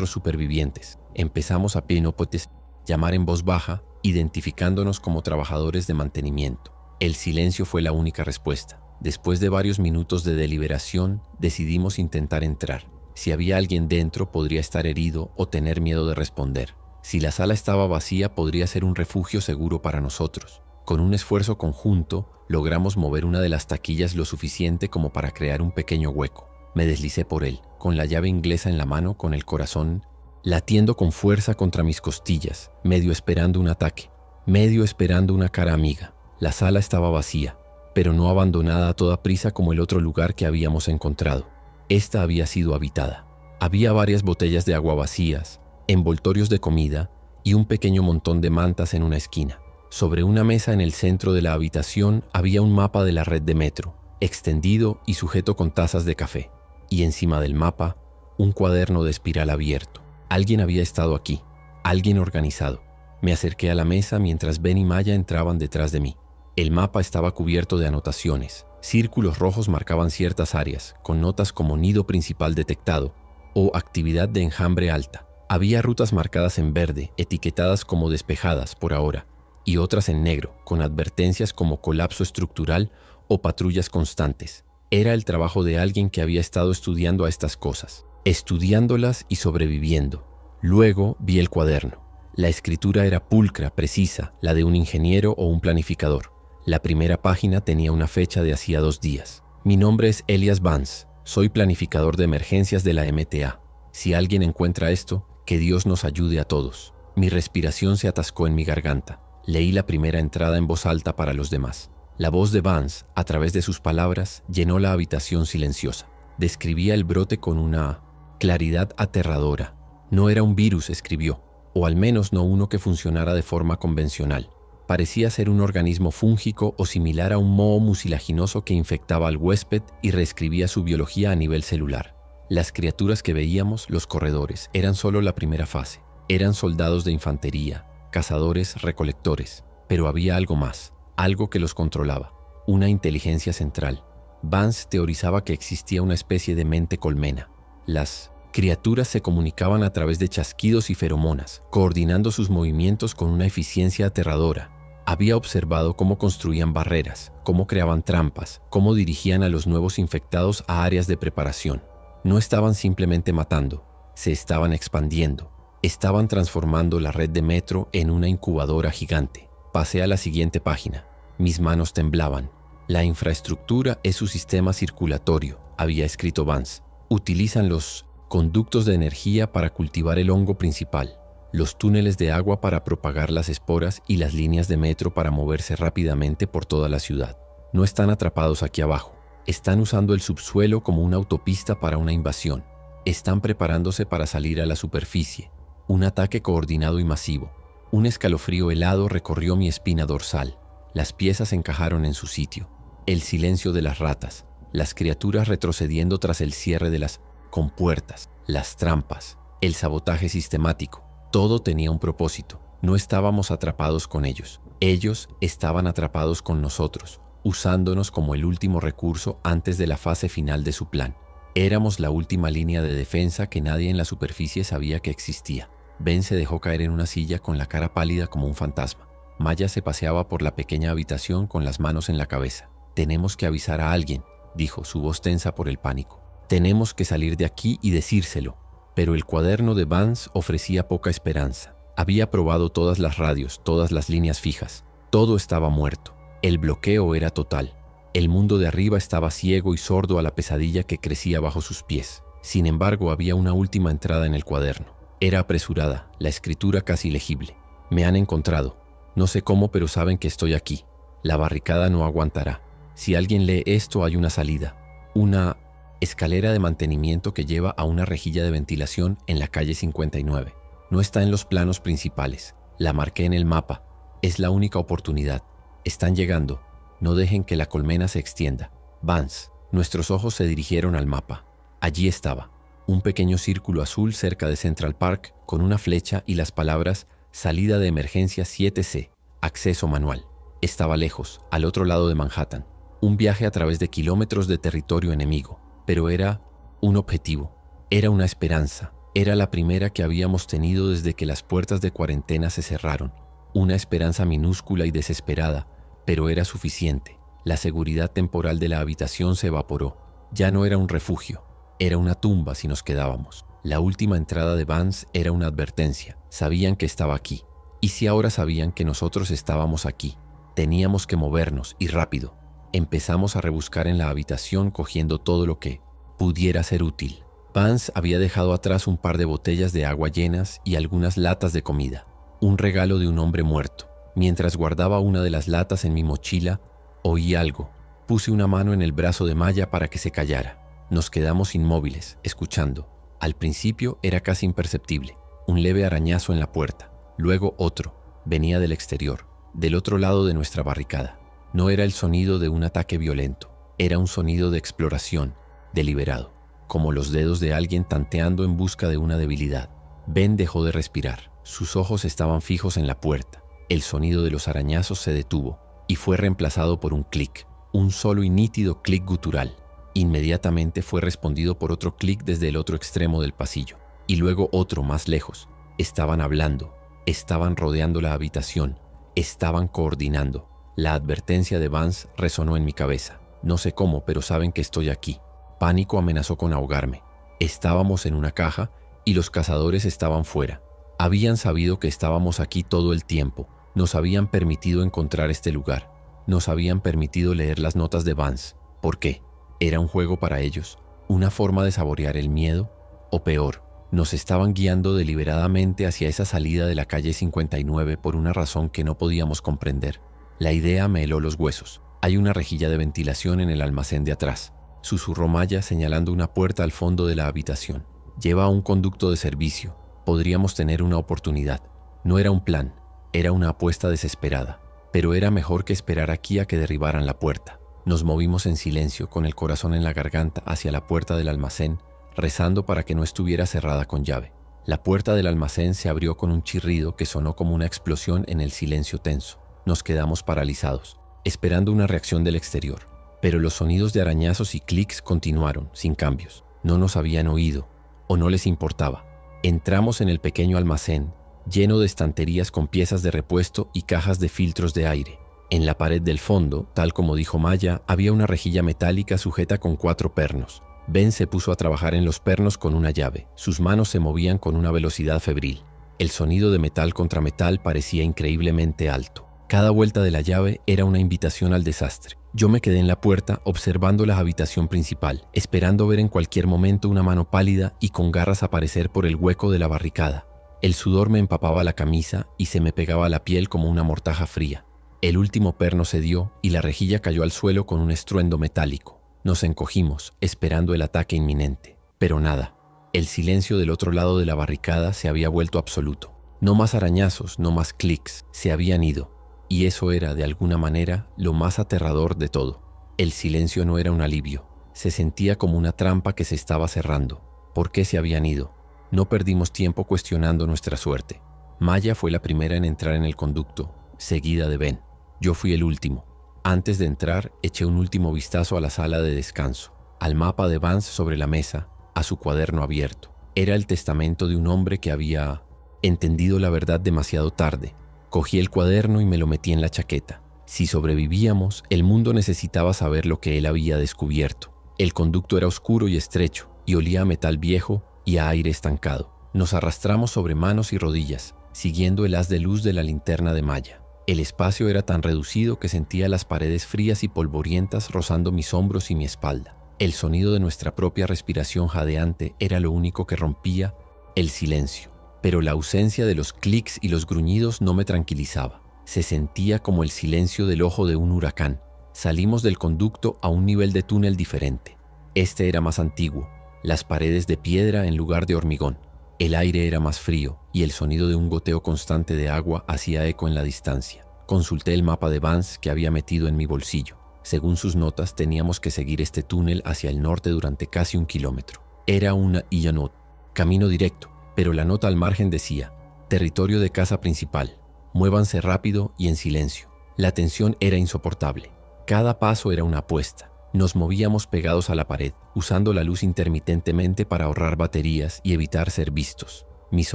supervivientes. Empezamos a plenopotes llamar en voz baja, identificándonos como trabajadores de mantenimiento. El silencio fue la única respuesta. Después de varios minutos de deliberación, decidimos intentar entrar. Si había alguien dentro, podría estar herido o tener miedo de responder. Si la sala estaba vacía, podría ser un refugio seguro para nosotros. Con un esfuerzo conjunto, logramos mover una de las taquillas lo suficiente como para crear un pequeño hueco. Me deslicé por él, con la llave inglesa en la mano, con el corazón latiendo con fuerza contra mis costillas, medio esperando un ataque, medio esperando una cara amiga. La sala estaba vacía, pero no abandonada a toda prisa como el otro lugar que habíamos encontrado. Esta había sido habitada. Había varias botellas de agua vacías, envoltorios de comida y un pequeño montón de mantas en una esquina. Sobre una mesa en el centro de la habitación había un mapa de la red de metro, extendido y sujeto con tazas de café. Y encima del mapa, un cuaderno de espiral abierto. Alguien había estado aquí, alguien organizado. Me acerqué a la mesa mientras Ben y Maya entraban detrás de mí. El mapa estaba cubierto de anotaciones. Círculos rojos marcaban ciertas áreas, con notas como nido principal detectado o actividad de enjambre alta. Había rutas marcadas en verde, etiquetadas como despejadas por ahora, y otras en negro, con advertencias como colapso estructural o patrullas constantes. Era el trabajo de alguien que había estado estudiando a estas cosas, estudiándolas y sobreviviendo. Luego vi el cuaderno. La escritura era pulcra, precisa, la de un ingeniero o un planificador. La primera página tenía una fecha de hacía 2 días. Mi nombre es Elias Vance. Soy planificador de emergencias de la MTA. Si alguien encuentra esto, que Dios nos ayude a todos. Mi respiración se atascó en mi garganta. Leí la primera entrada en voz alta para los demás. La voz de Vance, a través de sus palabras, llenó la habitación silenciosa. Describía el brote con una claridad aterradora. No era un virus, escribió, o al menos no uno que funcionara de forma convencional. Parecía ser un organismo fúngico o similar a un moho mucilaginoso que infectaba al huésped y reescribía su biología a nivel celular. Las criaturas que veíamos, los corredores, eran solo la primera fase. Eran soldados de infantería, cazadores, recolectores. Pero había algo más, algo que los controlaba, una inteligencia central. Vance teorizaba que existía una especie de mente colmena. Las criaturas se comunicaban a través de chasquidos y feromonas, coordinando sus movimientos con una eficiencia aterradora. Había observado cómo construían barreras, cómo creaban trampas, cómo dirigían a los nuevos infectados a áreas de preparación. No estaban simplemente matando, se estaban expandiendo. Estaban transformando la red de metro en una incubadora gigante. Pasé a la siguiente página. Mis manos temblaban. La infraestructura es su sistema circulatorio, había escrito Vance. Utilizan los conductos de energía para cultivar el hongo principal, los túneles de agua para propagar las esporas y las líneas de metro para moverse rápidamente por toda la ciudad. No están atrapados aquí abajo. Están usando el subsuelo como una autopista para una invasión. Están preparándose para salir a la superficie. Un ataque coordinado y masivo. Un escalofrío helado recorrió mi espina dorsal. Las piezas encajaron en su sitio. El silencio de las ratas. Las criaturas retrocediendo tras el cierre de las compuertas. Las trampas. El sabotaje sistemático. Todo tenía un propósito. No estábamos atrapados con ellos. Ellos estaban atrapados con nosotros, usándonos como el último recurso antes de la fase final de su plan. Éramos la última línea de defensa que nadie en la superficie sabía que existía. Ben se dejó caer en una silla con la cara pálida como un fantasma. Maya se paseaba por la pequeña habitación con las manos en la cabeza. «Tenemos que avisar a alguien», dijo, su voz tensa por el pánico. «Tenemos que salir de aquí y decírselo». Pero el cuaderno de Vance ofrecía poca esperanza. Había probado todas las radios, todas las líneas fijas. Todo estaba muerto. El bloqueo era total. El mundo de arriba estaba ciego y sordo a la pesadilla que crecía bajo sus pies. Sin embargo, había una última entrada en el cuaderno. Era apresurada, la escritura casi legible. Me han encontrado. No sé cómo, pero saben que estoy aquí. La barricada no aguantará. Si alguien lee esto, hay una salida. Una escalera de mantenimiento que lleva a una rejilla de ventilación en la calle 59. No está en los planos principales. La marqué en el mapa. Es la única oportunidad. Están llegando. No dejen que la colmena se extienda. Vance. Nuestros ojos se dirigieron al mapa. Allí estaba. Un pequeño círculo azul cerca de Central Park con una flecha y las palabras Salida de emergencia 7C. Acceso manual. Estaba lejos, al otro lado de Manhattan. Un viaje a través de kilómetros de territorio enemigo. Pero era un objetivo. Era una esperanza. Era la primera que habíamos tenido desde que las puertas de cuarentena se cerraron. Una esperanza minúscula y desesperada, pero era suficiente. La seguridad temporal de la habitación se evaporó. Ya no era un refugio, era una tumba si nos quedábamos. La última entrada de Vance era una advertencia. Sabían que estaba aquí. ¿Y si ahora sabían que nosotros estábamos aquí? Teníamos que movernos, y rápido. Empezamos a rebuscar en la habitación cogiendo todo lo que pudiera ser útil. Vance había dejado atrás un par de botellas de agua llenas y algunas latas de comida. Un regalo de un hombre muerto. Mientras guardaba una de las latas en mi mochila, oí algo. Puse una mano en el brazo de Maya para que se callara. Nos quedamos inmóviles, escuchando. Al principio era casi imperceptible. Un leve arañazo en la puerta. Luego otro. Venía del exterior, del otro lado de nuestra barricada. No era el sonido de un ataque violento. Era un sonido de exploración, deliberado, como los dedos de alguien tanteando en busca de una debilidad. Ben dejó de respirar. Sus ojos estaban fijos en la puerta. El sonido de los arañazos se detuvo y fue reemplazado por un clic, un solo y nítido clic gutural. Inmediatamente fue respondido por otro clic desde el otro extremo del pasillo, y luego otro más lejos. Estaban hablando, estaban rodeando la habitación, estaban coordinando. La advertencia de Vance resonó en mi cabeza. No sé cómo, pero saben que estoy aquí. Pánico amenazó con ahogarme. Estábamos en una caja y los cazadores estaban fuera. Habían sabido que estábamos aquí todo el tiempo. Nos habían permitido encontrar este lugar. Nos habían permitido leer las notas de Vance. ¿Por qué? ¿Era un juego para ellos? ¿Una forma de saborear el miedo? O peor, nos estaban guiando deliberadamente hacia esa salida de la calle 59 por una razón que no podíamos comprender. La idea me heló los huesos. Hay una rejilla de ventilación en el almacén de atrás. Susurró Maya señalando una puerta al fondo de la habitación. Lleva a un conducto de servicio. Podríamos tener una oportunidad. No era un plan, era una apuesta desesperada. Pero era mejor que esperar aquí a que derribaran la puerta. Nos movimos en silencio, con el corazón en la garganta, hacia la puerta del almacén, rezando para que no estuviera cerrada con llave. La puerta del almacén se abrió con un chirrido que sonó como una explosión en el silencio tenso. Nos quedamos paralizados, esperando una reacción del exterior. Pero los sonidos de arañazos y clics continuaron, sin cambios. No nos habían oído, o no les importaba. Entramos en el pequeño almacén, lleno de estanterías con piezas de repuesto y cajas de filtros de aire. En la pared del fondo, tal como dijo Maya, había una rejilla metálica sujeta con 4 pernos. Ben se puso a trabajar en los pernos con una llave. Sus manos se movían con una velocidad febril. El sonido de metal contra metal parecía increíblemente alto. Cada vuelta de la llave era una invitación al desastre. Yo me quedé en la puerta observando la habitación principal, esperando ver en cualquier momento una mano pálida y con garras aparecer por el hueco de la barricada. El sudor me empapaba la camisa y se me pegaba a la piel como una mortaja fría. El último perno cedió y la rejilla cayó al suelo con un estruendo metálico. Nos encogimos, esperando el ataque inminente. Pero nada. El silencio del otro lado de la barricada se había vuelto absoluto. No más arañazos, no más clics. Se habían ido. Y eso era, de alguna manera, lo más aterrador de todo. El silencio no era un alivio. Se sentía como una trampa que se estaba cerrando. ¿Por qué se habían ido? No perdimos tiempo cuestionando nuestra suerte. Maya fue la primera en entrar en el conducto, seguida de Ben. Yo fui el último. Antes de entrar, eché un último vistazo a la sala de descanso, al mapa de Vance sobre la mesa, a su cuaderno abierto. Era el testamento de un hombre que había entendido la verdad demasiado tarde. Cogí el cuaderno y me lo metí en la chaqueta. Si sobrevivíamos, el mundo necesitaba saber lo que él había descubierto. El conducto era oscuro y estrecho, y olía a metal viejo y a aire estancado. Nos arrastramos sobre manos y rodillas, siguiendo el haz de luz de la linterna de Maya. El espacio era tan reducido que sentía las paredes frías y polvorientas rozando mis hombros y mi espalda. El sonido de nuestra propia respiración jadeante era lo único que rompía el silencio. Pero la ausencia de los clics y los gruñidos no me tranquilizaba. Se sentía como el silencio del ojo de un huracán. Salimos del conducto a un nivel de túnel diferente. Este era más antiguo, las paredes de piedra en lugar de hormigón. El aire era más frío y el sonido de un goteo constante de agua hacía eco en la distancia. Consulté el mapa de Vance que había metido en mi bolsillo. Según sus notas, teníamos que seguir este túnel hacia el norte durante casi 1 kilómetro. Era una Illanot, camino directo, pero la nota al margen decía: territorio de casa principal, muévanse rápido y en silencio. La tensión era insoportable. Cada paso era una apuesta. Nos movíamos pegados a la pared, usando la luz intermitentemente para ahorrar baterías y evitar ser vistos. Mis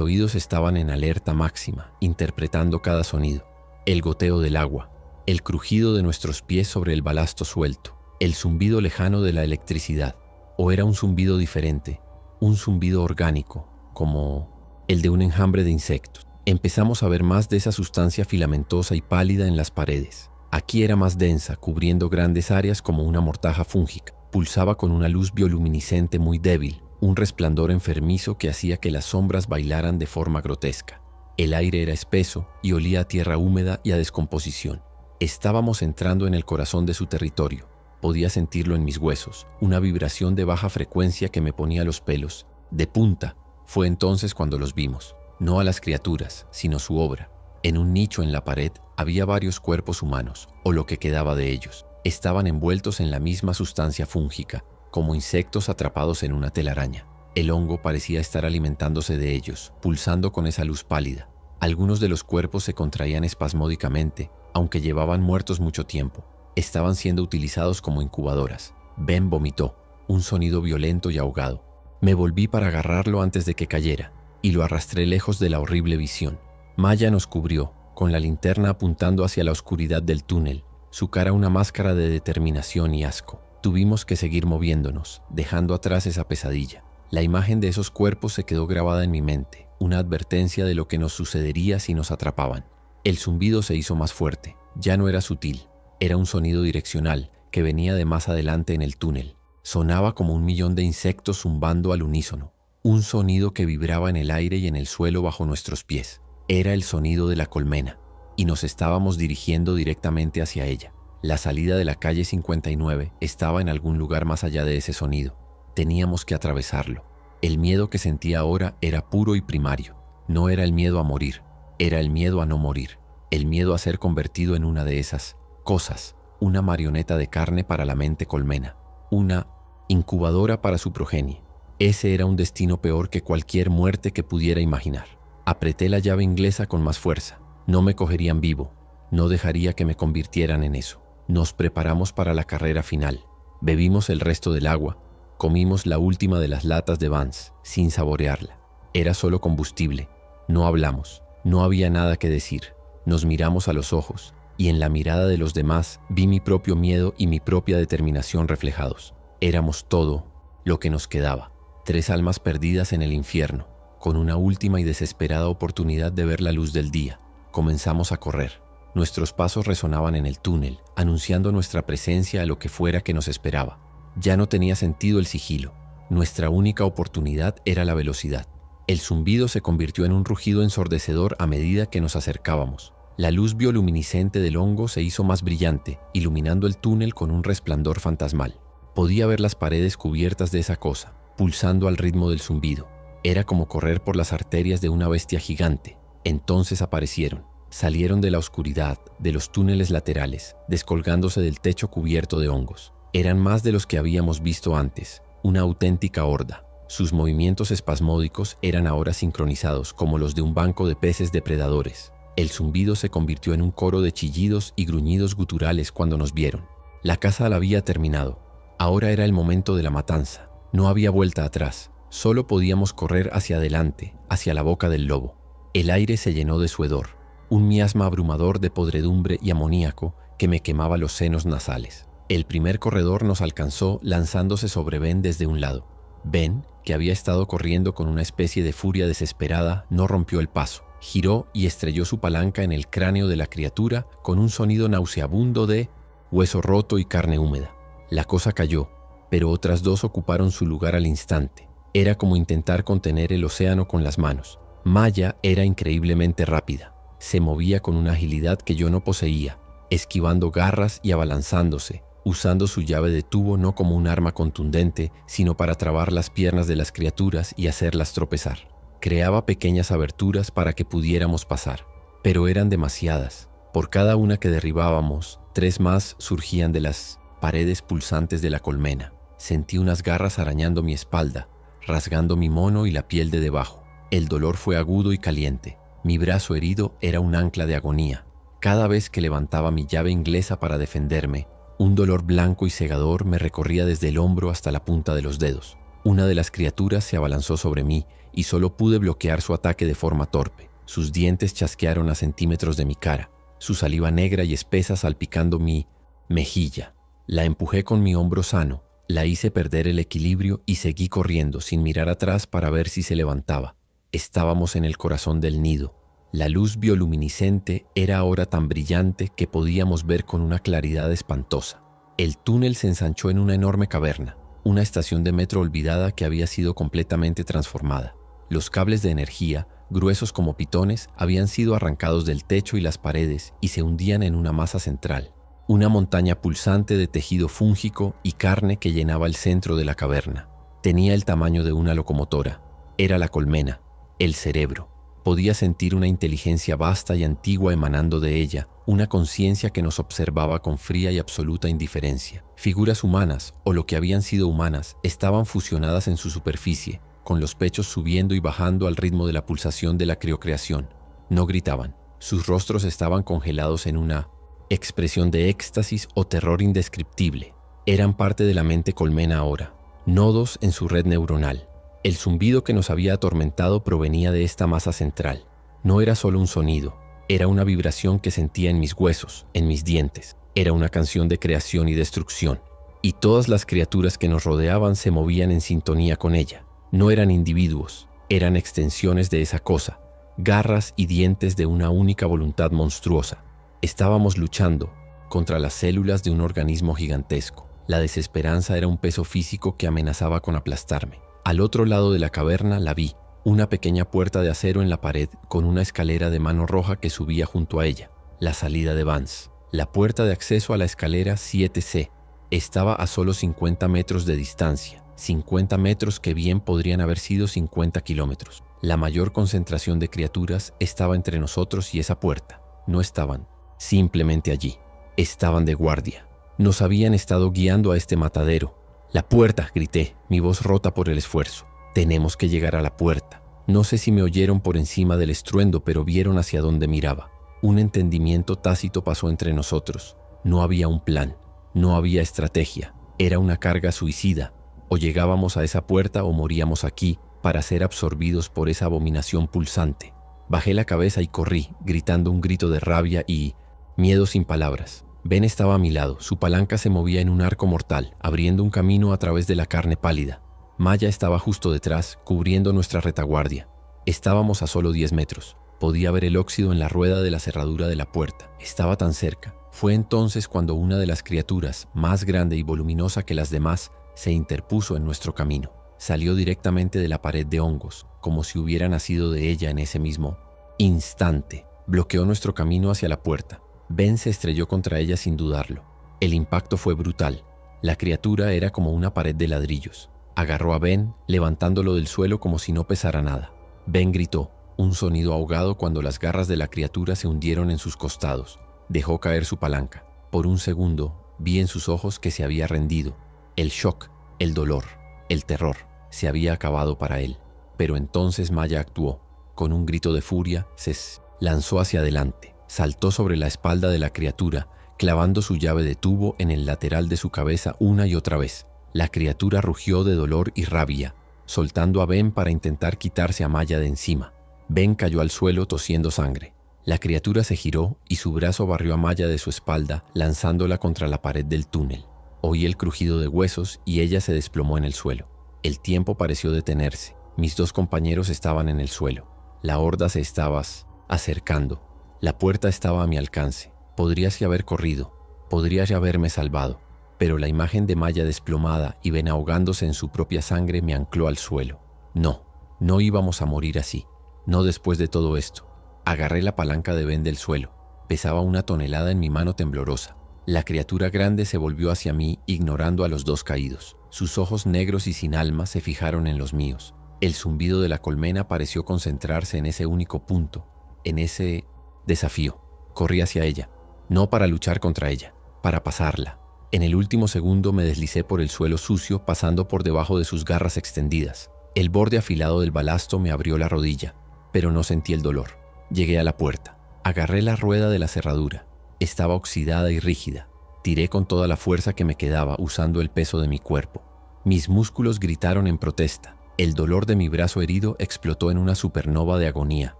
oídos estaban en alerta máxima, interpretando cada sonido. El goteo del agua, el crujido de nuestros pies sobre el balasto suelto, el zumbido lejano de la electricidad. O era un zumbido diferente, un zumbido orgánico, como el de un enjambre de insectos. Empezamos a ver más de esa sustancia filamentosa y pálida en las paredes. Aquí era más densa, cubriendo grandes áreas como una mortaja fúngica. Pulsaba con una luz bioluminiscente muy débil, un resplandor enfermizo que hacía que las sombras bailaran de forma grotesca. El aire era espeso y olía a tierra húmeda y a descomposición. Estábamos entrando en el corazón de su territorio. Podía sentirlo en mis huesos, una vibración de baja frecuencia que me ponía los pelos de punta. Fue entonces cuando los vimos, no a las criaturas, sino su obra. En un nicho en la pared había varios cuerpos humanos, o lo que quedaba de ellos. Estaban envueltos en la misma sustancia fúngica, como insectos atrapados en una telaraña. El hongo parecía estar alimentándose de ellos, pulsando con esa luz pálida. Algunos de los cuerpos se contraían espasmódicamente, aunque llevaban muertos mucho tiempo. Estaban siendo utilizados como incubadoras. Ben vomitó, un sonido violento y ahogado. Me volví para agarrarlo antes de que cayera, y lo arrastré lejos de la horrible visión. Maya nos cubrió, con la linterna apuntando hacia la oscuridad del túnel, su cara una máscara de determinación y asco. Tuvimos que seguir moviéndonos, dejando atrás esa pesadilla. La imagen de esos cuerpos se quedó grabada en mi mente, una advertencia de lo que nos sucedería si nos atrapaban. El zumbido se hizo más fuerte, ya no era sutil, era un sonido direccional que venía de más adelante en el túnel. Sonaba como 1.000.000 de insectos zumbando al unísono, un sonido que vibraba en el aire y en el suelo bajo nuestros pies. Era el sonido de la colmena, y nos estábamos dirigiendo directamente hacia ella. La salida de la calle 59 estaba en algún lugar más allá de ese sonido. Teníamos que atravesarlo. El miedo que sentía ahora era puro y primario. No era el miedo a morir, era el miedo a no morir. El miedo a ser convertido en una de esas cosas, una marioneta de carne para la mente colmena, una incubadora para su progenie. Ese era un destino peor que cualquier muerte que pudiera imaginar. Apreté la llave inglesa con más fuerza. No me cogerían vivo. No dejaría que me convirtieran en eso. Nos preparamos para la carrera final. Bebimos el resto del agua. Comimos la última de las latas de Vance, sin saborearla. Era solo combustible. No hablamos. No había nada que decir. Nos miramos a los ojos, y en la mirada de los demás vi mi propio miedo y mi propia determinación reflejados. Éramos todo lo que nos quedaba. 3 almas perdidas en el infierno, con una última y desesperada oportunidad de ver la luz del día. Comenzamos a correr. Nuestros pasos resonaban en el túnel, anunciando nuestra presencia a lo que fuera que nos esperaba. Ya no tenía sentido el sigilo. Nuestra única oportunidad era la velocidad. El zumbido se convirtió en un rugido ensordecedor a medida que nos acercábamos. La luz bioluminiscente del hongo se hizo más brillante, iluminando el túnel con un resplandor fantasmal. Podía ver las paredes cubiertas de esa cosa, pulsando al ritmo del zumbido. Era como correr por las arterias de una bestia gigante. Entonces aparecieron. Salieron de la oscuridad, de los túneles laterales, descolgándose del techo cubierto de hongos. Eran más de los que habíamos visto antes, una auténtica horda. Sus movimientos espasmódicos eran ahora sincronizados como los de un banco de peces depredadores. El zumbido se convirtió en un coro de chillidos y gruñidos guturales cuando nos vieron. La caza la había terminado. Ahora era el momento de la matanza. No había vuelta atrás. Solo podíamos correr hacia adelante, hacia la boca del lobo. El aire se llenó de su hedor, un miasma abrumador de podredumbre y amoníaco que me quemaba los senos nasales. El primer corredor nos alcanzó lanzándose sobre Ben desde un lado. Ben, que había estado corriendo con una especie de furia desesperada, no rompió el paso. Giró y estrelló su palanca en el cráneo de la criatura con un sonido nauseabundo de hueso roto y carne húmeda. La cosa cayó, pero otras dos ocuparon su lugar al instante. Era como intentar contener el océano con las manos. Maya era increíblemente rápida. Se movía con una agilidad que yo no poseía, esquivando garras y abalanzándose, usando su llave de tubo no como un arma contundente, sino para trabar las piernas de las criaturas y hacerlas tropezar. Creaba pequeñas aberturas para que pudiéramos pasar, pero eran demasiadas. Por cada una que derribábamos, 3 más surgían de las paredes pulsantes de la colmena. Sentí unas garras arañando mi espalda, rasgando mi mono y la piel de debajo. El dolor fue agudo y caliente. Mi brazo herido era un ancla de agonía. Cada vez que levantaba mi llave inglesa para defenderme, un dolor blanco y cegador me recorría desde el hombro hasta la punta de los dedos. Una de las criaturas se abalanzó sobre mí y solo pude bloquear su ataque de forma torpe. Sus dientes chasquearon a centímetros de mi cara, su saliva negra y espesa salpicando mi mejilla. La empujé con mi hombro sano, la hice perder el equilibrio y seguí corriendo sin mirar atrás para ver si se levantaba. Estábamos en el corazón del nido. La luz bioluminiscente era ahora tan brillante que podíamos ver con una claridad espantosa. El túnel se ensanchó en una enorme caverna, una estación de metro olvidada que había sido completamente transformada. Los cables de energía, gruesos como pitones, habían sido arrancados del techo y las paredes y se hundían en una masa central, una montaña pulsante de tejido fúngico y carne que llenaba el centro de la caverna. Tenía el tamaño de una locomotora. Era la colmena, el cerebro. Podía sentir una inteligencia vasta y antigua emanando de ella, una conciencia que nos observaba con fría y absoluta indiferencia. Figuras humanas, o lo que habían sido humanas, estaban fusionadas en su superficie, con los pechos subiendo y bajando al ritmo de la pulsación de la criocreación. No gritaban. Sus rostros estaban congelados en una expresión de éxtasis o terror indescriptible. Eran parte de la mente colmena ahora, nodos en su red neuronal. El zumbido que nos había atormentado provenía de esta masa central. No era solo un sonido, era una vibración que sentía en mis huesos, en mis dientes. Era una canción de creación y destrucción. Y todas las criaturas que nos rodeaban se movían en sintonía con ella. No eran individuos, eran extensiones de esa cosa, garras y dientes de una única voluntad monstruosa. Estábamos luchando contra las células de un organismo gigantesco. La desesperanza era un peso físico que amenazaba con aplastarme. Al otro lado de la caverna la vi, una pequeña puerta de acero en la pared con una escalera de mano roja que subía junto a ella, la salida de Vance. La puerta de acceso a la escalera 7C estaba a solo 50 metros de distancia, 50 metros que bien podrían haber sido 50 kilómetros. La mayor concentración de criaturas estaba entre nosotros y esa puerta. No estaban simplemente allí, estaban de guardia. Nos habían estado guiando a este matadero. «La puerta», grité, mi voz rota por el esfuerzo. «Tenemos que llegar a la puerta». No sé si me oyeron por encima del estruendo, pero vieron hacia dónde miraba. Un entendimiento tácito pasó entre nosotros. No había un plan, no había estrategia. Era una carga suicida. O llegábamos a esa puerta o moríamos aquí para ser absorbidos por esa abominación pulsante. Bajé la cabeza y corrí, gritando un grito de rabia y miedo sin palabras. Ben estaba a mi lado, su palanca se movía en un arco mortal, abriendo un camino a través de la carne pálida. Maya estaba justo detrás, cubriendo nuestra retaguardia. Estábamos a solo 10 metros. Podía ver el óxido en la rueda de la cerradura de la puerta. Estaba tan cerca. Fue entonces cuando una de las criaturas, más grande y voluminosa que las demás, se interpuso en nuestro camino. Salió directamente de la pared de hongos, como si hubiera nacido de ella en ese mismo instante. Bloqueó nuestro camino hacia la puerta. Ben se estrelló contra ella sin dudarlo. El impacto fue brutal. La criatura era como una pared de ladrillos. Agarró a Ben, levantándolo del suelo como si no pesara nada. Ben gritó, un sonido ahogado cuando las garras de la criatura se hundieron en sus costados. Dejó caer su palanca. Por un segundo, vi en sus ojos que se había rendido. El shock, el dolor, el terror, se había acabado para él. Pero entonces Maya actuó. Con un grito de furia, se lanzó hacia adelante. Saltó sobre la espalda de la criatura, clavando su llave de tubo en el lateral de su cabeza una y otra vez. La criatura rugió de dolor y rabia, soltando a Ben para intentar quitarse a Maya de encima. Ben cayó al suelo tosiendo sangre. La criatura se giró y su brazo barrió a Maya de su espalda, lanzándola contra la pared del túnel. Oí el crujido de huesos y ella se desplomó en el suelo. El tiempo pareció detenerse. Mis 2 compañeros estaban en el suelo. La horda se estaba acercando. La puerta estaba a mi alcance. Podríase haber corrido, podríase haberme salvado, pero la imagen de Maya desplomada y ven ahogándose en su propia sangre me ancló al suelo. No, no íbamos a morir así, no después de todo esto. Agarré la palanca de Ben del suelo. Pesaba 1 tonelada en mi mano temblorosa. La criatura grande se volvió hacia mí, ignorando a los 2 caídos. Sus ojos negros y sin alma se fijaron en los míos. El zumbido de la colmena pareció concentrarse en ese único punto, en ese desafío. Corrí hacia ella, no para luchar contra ella, para pasarla. En el último segundo me deslicé por el suelo sucio, pasando por debajo de sus garras extendidas. El borde afilado del balasto me abrió la rodilla, pero no sentí el dolor. Llegué a la puerta. Agarré la rueda de la cerradura. Estaba oxidada y rígida. Tiré con toda la fuerza que me quedaba, usando el peso de mi cuerpo. Mis músculos gritaron en protesta. El dolor de mi brazo herido explotó en una supernova de agonía.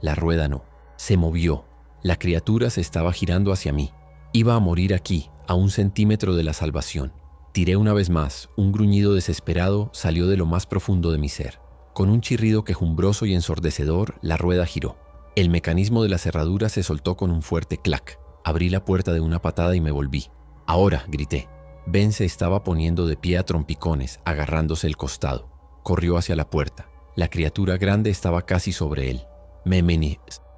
La rueda no. Se movió. La criatura se estaba girando hacia mí. Iba a morir aquí, a 1 centímetro de la salvación. Tiré una vez más. Un gruñido desesperado salió de lo más profundo de mi ser. Con un chirrido quejumbroso y ensordecedor, la rueda giró. El mecanismo de la cerradura se soltó con un fuerte clac. Abrí la puerta de una patada y me volví. «Ahora», grité. Ben se estaba poniendo de pie a trompicones, agarrándose el costado. Corrió hacia la puerta. La criatura grande estaba casi sobre él.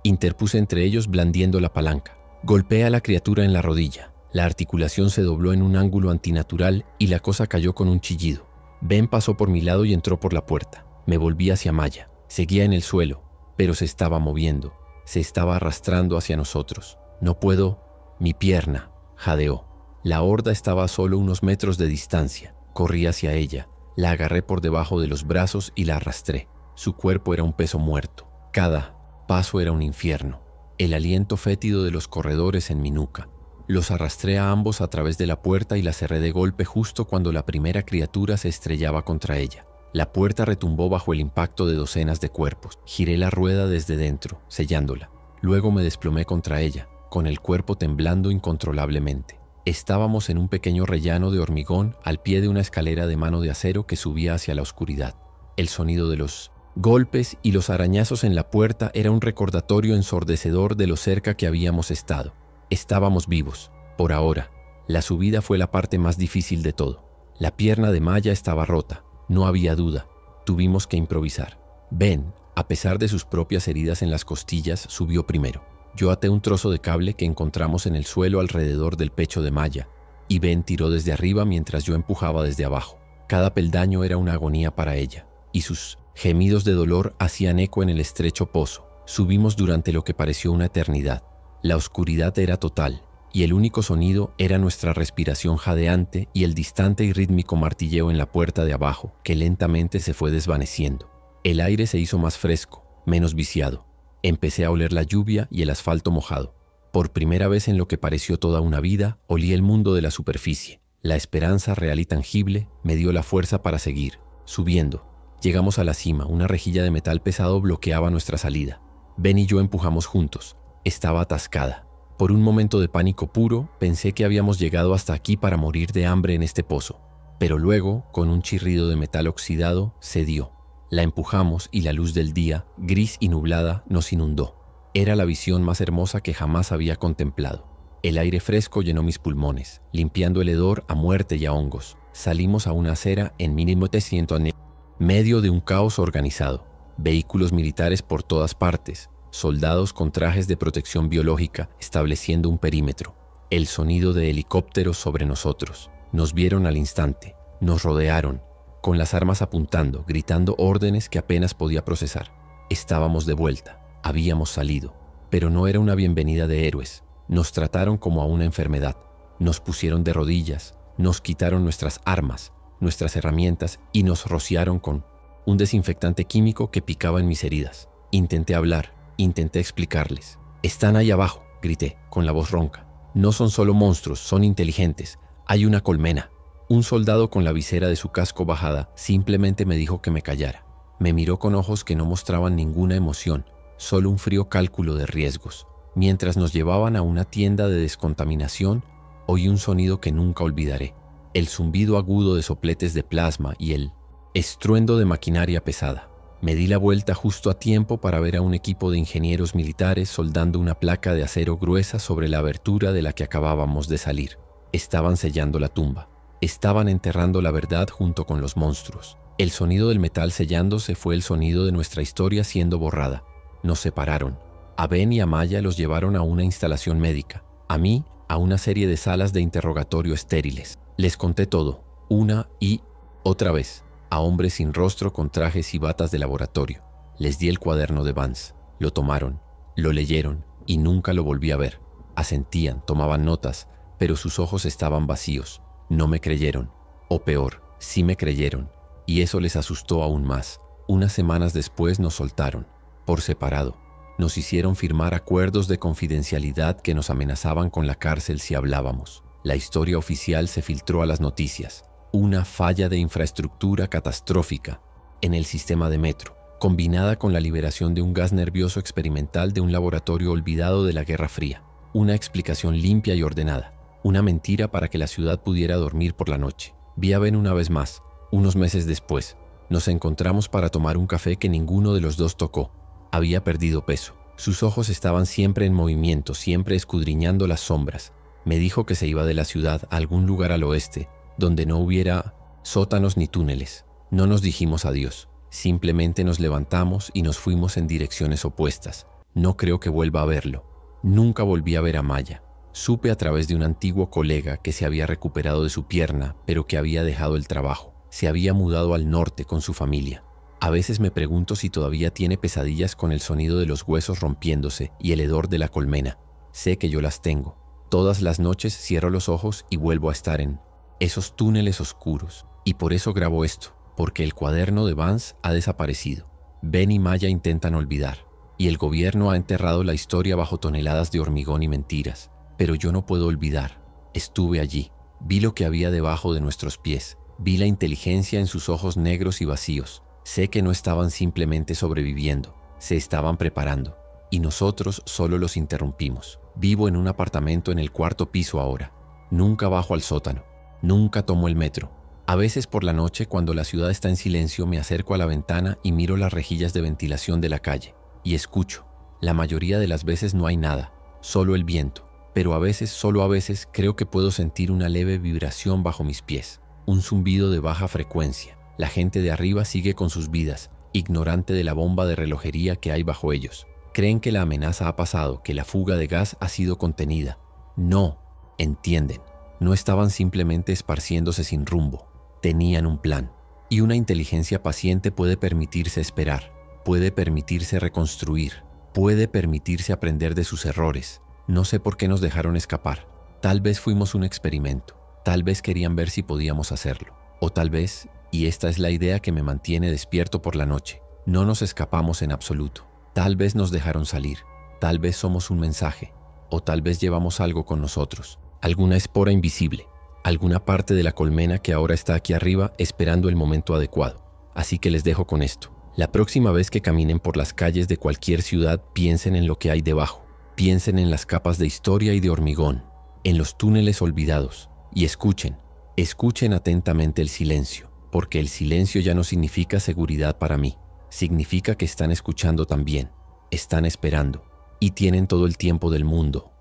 Interpuse entre ellos blandiendo la palanca. Golpeé a la criatura en la rodilla. La articulación se dobló en un ángulo antinatural y la cosa cayó con un chillido. Ben pasó por mi lado y entró por la puerta. Me volví hacia Maya. Seguía en el suelo, pero se estaba moviendo. Se estaba arrastrando hacia nosotros. «No puedo». Mi pierna jadeó. La horda estaba a solo unos metros de distancia. Corrí hacia ella. La agarré por debajo de los brazos y la arrastré. Su cuerpo era un peso muerto. Cada paso era un infierno. El aliento fétido de los corredores en mi nuca. Los arrastré a ambos a través de la puerta y la cerré de golpe justo cuando la primera criatura se estrellaba contra ella. La puerta retumbó bajo el impacto de docenas de cuerpos. Giré la rueda desde dentro, sellándola. Luego me desplomé contra ella, con el cuerpo temblando incontrolablemente. Estábamos en un pequeño rellano de hormigón al pie de una escalera de mano de acero que subía hacia la oscuridad. El sonido de los golpes y los arañazos en la puerta era un recordatorio ensordecedor de lo cerca que habíamos estado. Estábamos vivos, por ahora. La subida fue la parte más difícil de todo. La pierna de Maya estaba rota, no había duda. Tuvimos que improvisar. Ben, a pesar de sus propias heridas en las costillas, subió primero. Yo até un trozo de cable que encontramos en el suelo alrededor del pecho de Maya, y Ben tiró desde arriba mientras yo empujaba desde abajo. Cada peldaño era una agonía para ella, y sus gemidos de dolor hacían eco en el estrecho pozo. Subimos durante lo que pareció una eternidad. La oscuridad era total, y el único sonido era nuestra respiración jadeante y el distante y rítmico martilleo en la puerta de abajo, que lentamente se fue desvaneciendo. El aire se hizo más fresco, menos viciado. Empecé a oler la lluvia y el asfalto mojado. Por primera vez en lo que pareció toda una vida, olí el mundo de la superficie. La esperanza real y tangible me dio la fuerza para seguir, subiendo. Llegamos a la cima, una rejilla de metal pesado bloqueaba nuestra salida. Ben y yo empujamos juntos. Estaba atascada. Por un momento de pánico puro, pensé que habíamos llegado hasta aquí para morir de hambre en este pozo. Pero luego, con un chirrido de metal oxidado, cedió. La empujamos y la luz del día, gris y nublada, nos inundó. Era la visión más hermosa que jamás había contemplado. El aire fresco llenó mis pulmones, limpiando el hedor a muerte y a hongos. Salimos a una acera en medio de un caos organizado. Vehículos militares por todas partes, soldados con trajes de protección biológica estableciendo un perímetro. El sonido de helicópteros sobre nosotros. Nos vieron al instante, nos rodearon, con las armas apuntando, gritando órdenes que apenas podía procesar. Estábamos de vuelta, habíamos salido, pero no era una bienvenida de héroes. Nos trataron como a una enfermedad, nos pusieron de rodillas, nos quitaron nuestras armas, nuestras herramientas y nos rociaron con un desinfectante químico que picaba en mis heridas. Intenté hablar, intenté explicarles. «Están ahí abajo», grité, con la voz ronca. «No son solo monstruos, son inteligentes. Hay una colmena». Un soldado con la visera de su casco bajada simplemente me dijo que me callara. Me miró con ojos que no mostraban ninguna emoción, solo un frío cálculo de riesgos. Mientras nos llevaban a una tienda de descontaminación, oí un sonido que nunca olvidaré. El zumbido agudo de sopletes de plasma y el estruendo de maquinaria pesada. Me di la vuelta justo a tiempo para ver a un equipo de ingenieros militares soldando una placa de acero gruesa sobre la abertura de la que acabábamos de salir. Estaban sellando la tumba. Estaban enterrando la verdad junto con los monstruos. El sonido del metal sellándose fue el sonido de nuestra historia siendo borrada. Nos separaron. A Ben y a Maya los llevaron a una instalación médica. A mí, a una serie de salas de interrogatorio estériles. Les conté todo, una y otra vez, a hombres sin rostro con trajes y batas de laboratorio. Les di el cuaderno de Vance. Lo tomaron, lo leyeron y nunca lo volví a ver. Asentían, tomaban notas, pero sus ojos estaban vacíos. No me creyeron. O peor, sí me creyeron. Y eso les asustó aún más. Unas semanas después nos soltaron, por separado. Nos hicieron firmar acuerdos de confidencialidad que nos amenazaban con la cárcel si hablábamos. La historia oficial se filtró a las noticias. Una falla de infraestructura catastrófica en el sistema de metro, combinada con la liberación de un gas nervioso experimental de un laboratorio olvidado de la Guerra Fría. Una explicación limpia y ordenada. Una mentira para que la ciudad pudiera dormir por la noche. Vi a Ben una vez más, unos meses después. Nos encontramos para tomar un café que ninguno de los dos tocó. Había perdido peso. Sus ojos estaban siempre en movimiento, siempre escudriñando las sombras. Me dijo que se iba de la ciudad a algún lugar al oeste, donde no hubiera sótanos ni túneles. No nos dijimos adiós. Simplemente nos levantamos y nos fuimos en direcciones opuestas. No creo que vuelva a verlo. Nunca volví a ver a Maya. Supe a través de un antiguo colega que se había recuperado de su pierna, pero que había dejado el trabajo. Se había mudado al norte con su familia. A veces me pregunto si todavía tiene pesadillas con el sonido de los huesos rompiéndose y el hedor de la colmena. Sé que yo las tengo. Todas las noches cierro los ojos y vuelvo a estar en esos túneles oscuros. Y por eso grabo esto, porque el cuaderno de Vance ha desaparecido. Ben y Maya intentan olvidar, y el gobierno ha enterrado la historia bajo toneladas de hormigón y mentiras. Pero yo no puedo olvidar. Estuve allí. Vi lo que había debajo de nuestros pies. Vi la inteligencia en sus ojos negros y vacíos. Sé que no estaban simplemente sobreviviendo, se estaban preparando. Y nosotros solo los interrumpimos. Vivo en un apartamento en el 4º piso ahora. Nunca bajo al sótano. Nunca tomo el metro. A veces por la noche, cuando la ciudad está en silencio, me acerco a la ventana y miro las rejillas de ventilación de la calle. Y escucho. La mayoría de las veces no hay nada, solo el viento. Pero a veces, solo a veces, creo que puedo sentir una leve vibración bajo mis pies. Un zumbido de baja frecuencia. La gente de arriba sigue con sus vidas, ignorante de la bomba de relojería que hay bajo ellos. Creen que la amenaza ha pasado, que la fuga de gas ha sido contenida. No, entienden. No estaban simplemente esparciéndose sin rumbo. Tenían un plan. Y una inteligencia paciente puede permitirse esperar, puede permitirse reconstruir, puede permitirse aprender de sus errores. No sé por qué nos dejaron escapar. Tal vez fuimos un experimento. Tal vez querían ver si podíamos hacerlo. O tal vez, y esta es la idea que me mantiene despierto por la noche, no nos escapamos en absoluto. Tal vez nos dejaron salir. Tal vez somos un mensaje. O tal vez llevamos algo con nosotros. Alguna espora invisible. Alguna parte de la colmena que ahora está aquí arriba esperando el momento adecuado. Así que les dejo con esto. La próxima vez que caminen por las calles de cualquier ciudad, piensen en lo que hay debajo. Piensen en las capas de historia y de hormigón, en los túneles olvidados, y escuchen atentamente el silencio, porque el silencio ya no significa seguridad para mí, significa que están escuchando también, están esperando, y tienen todo el tiempo del mundo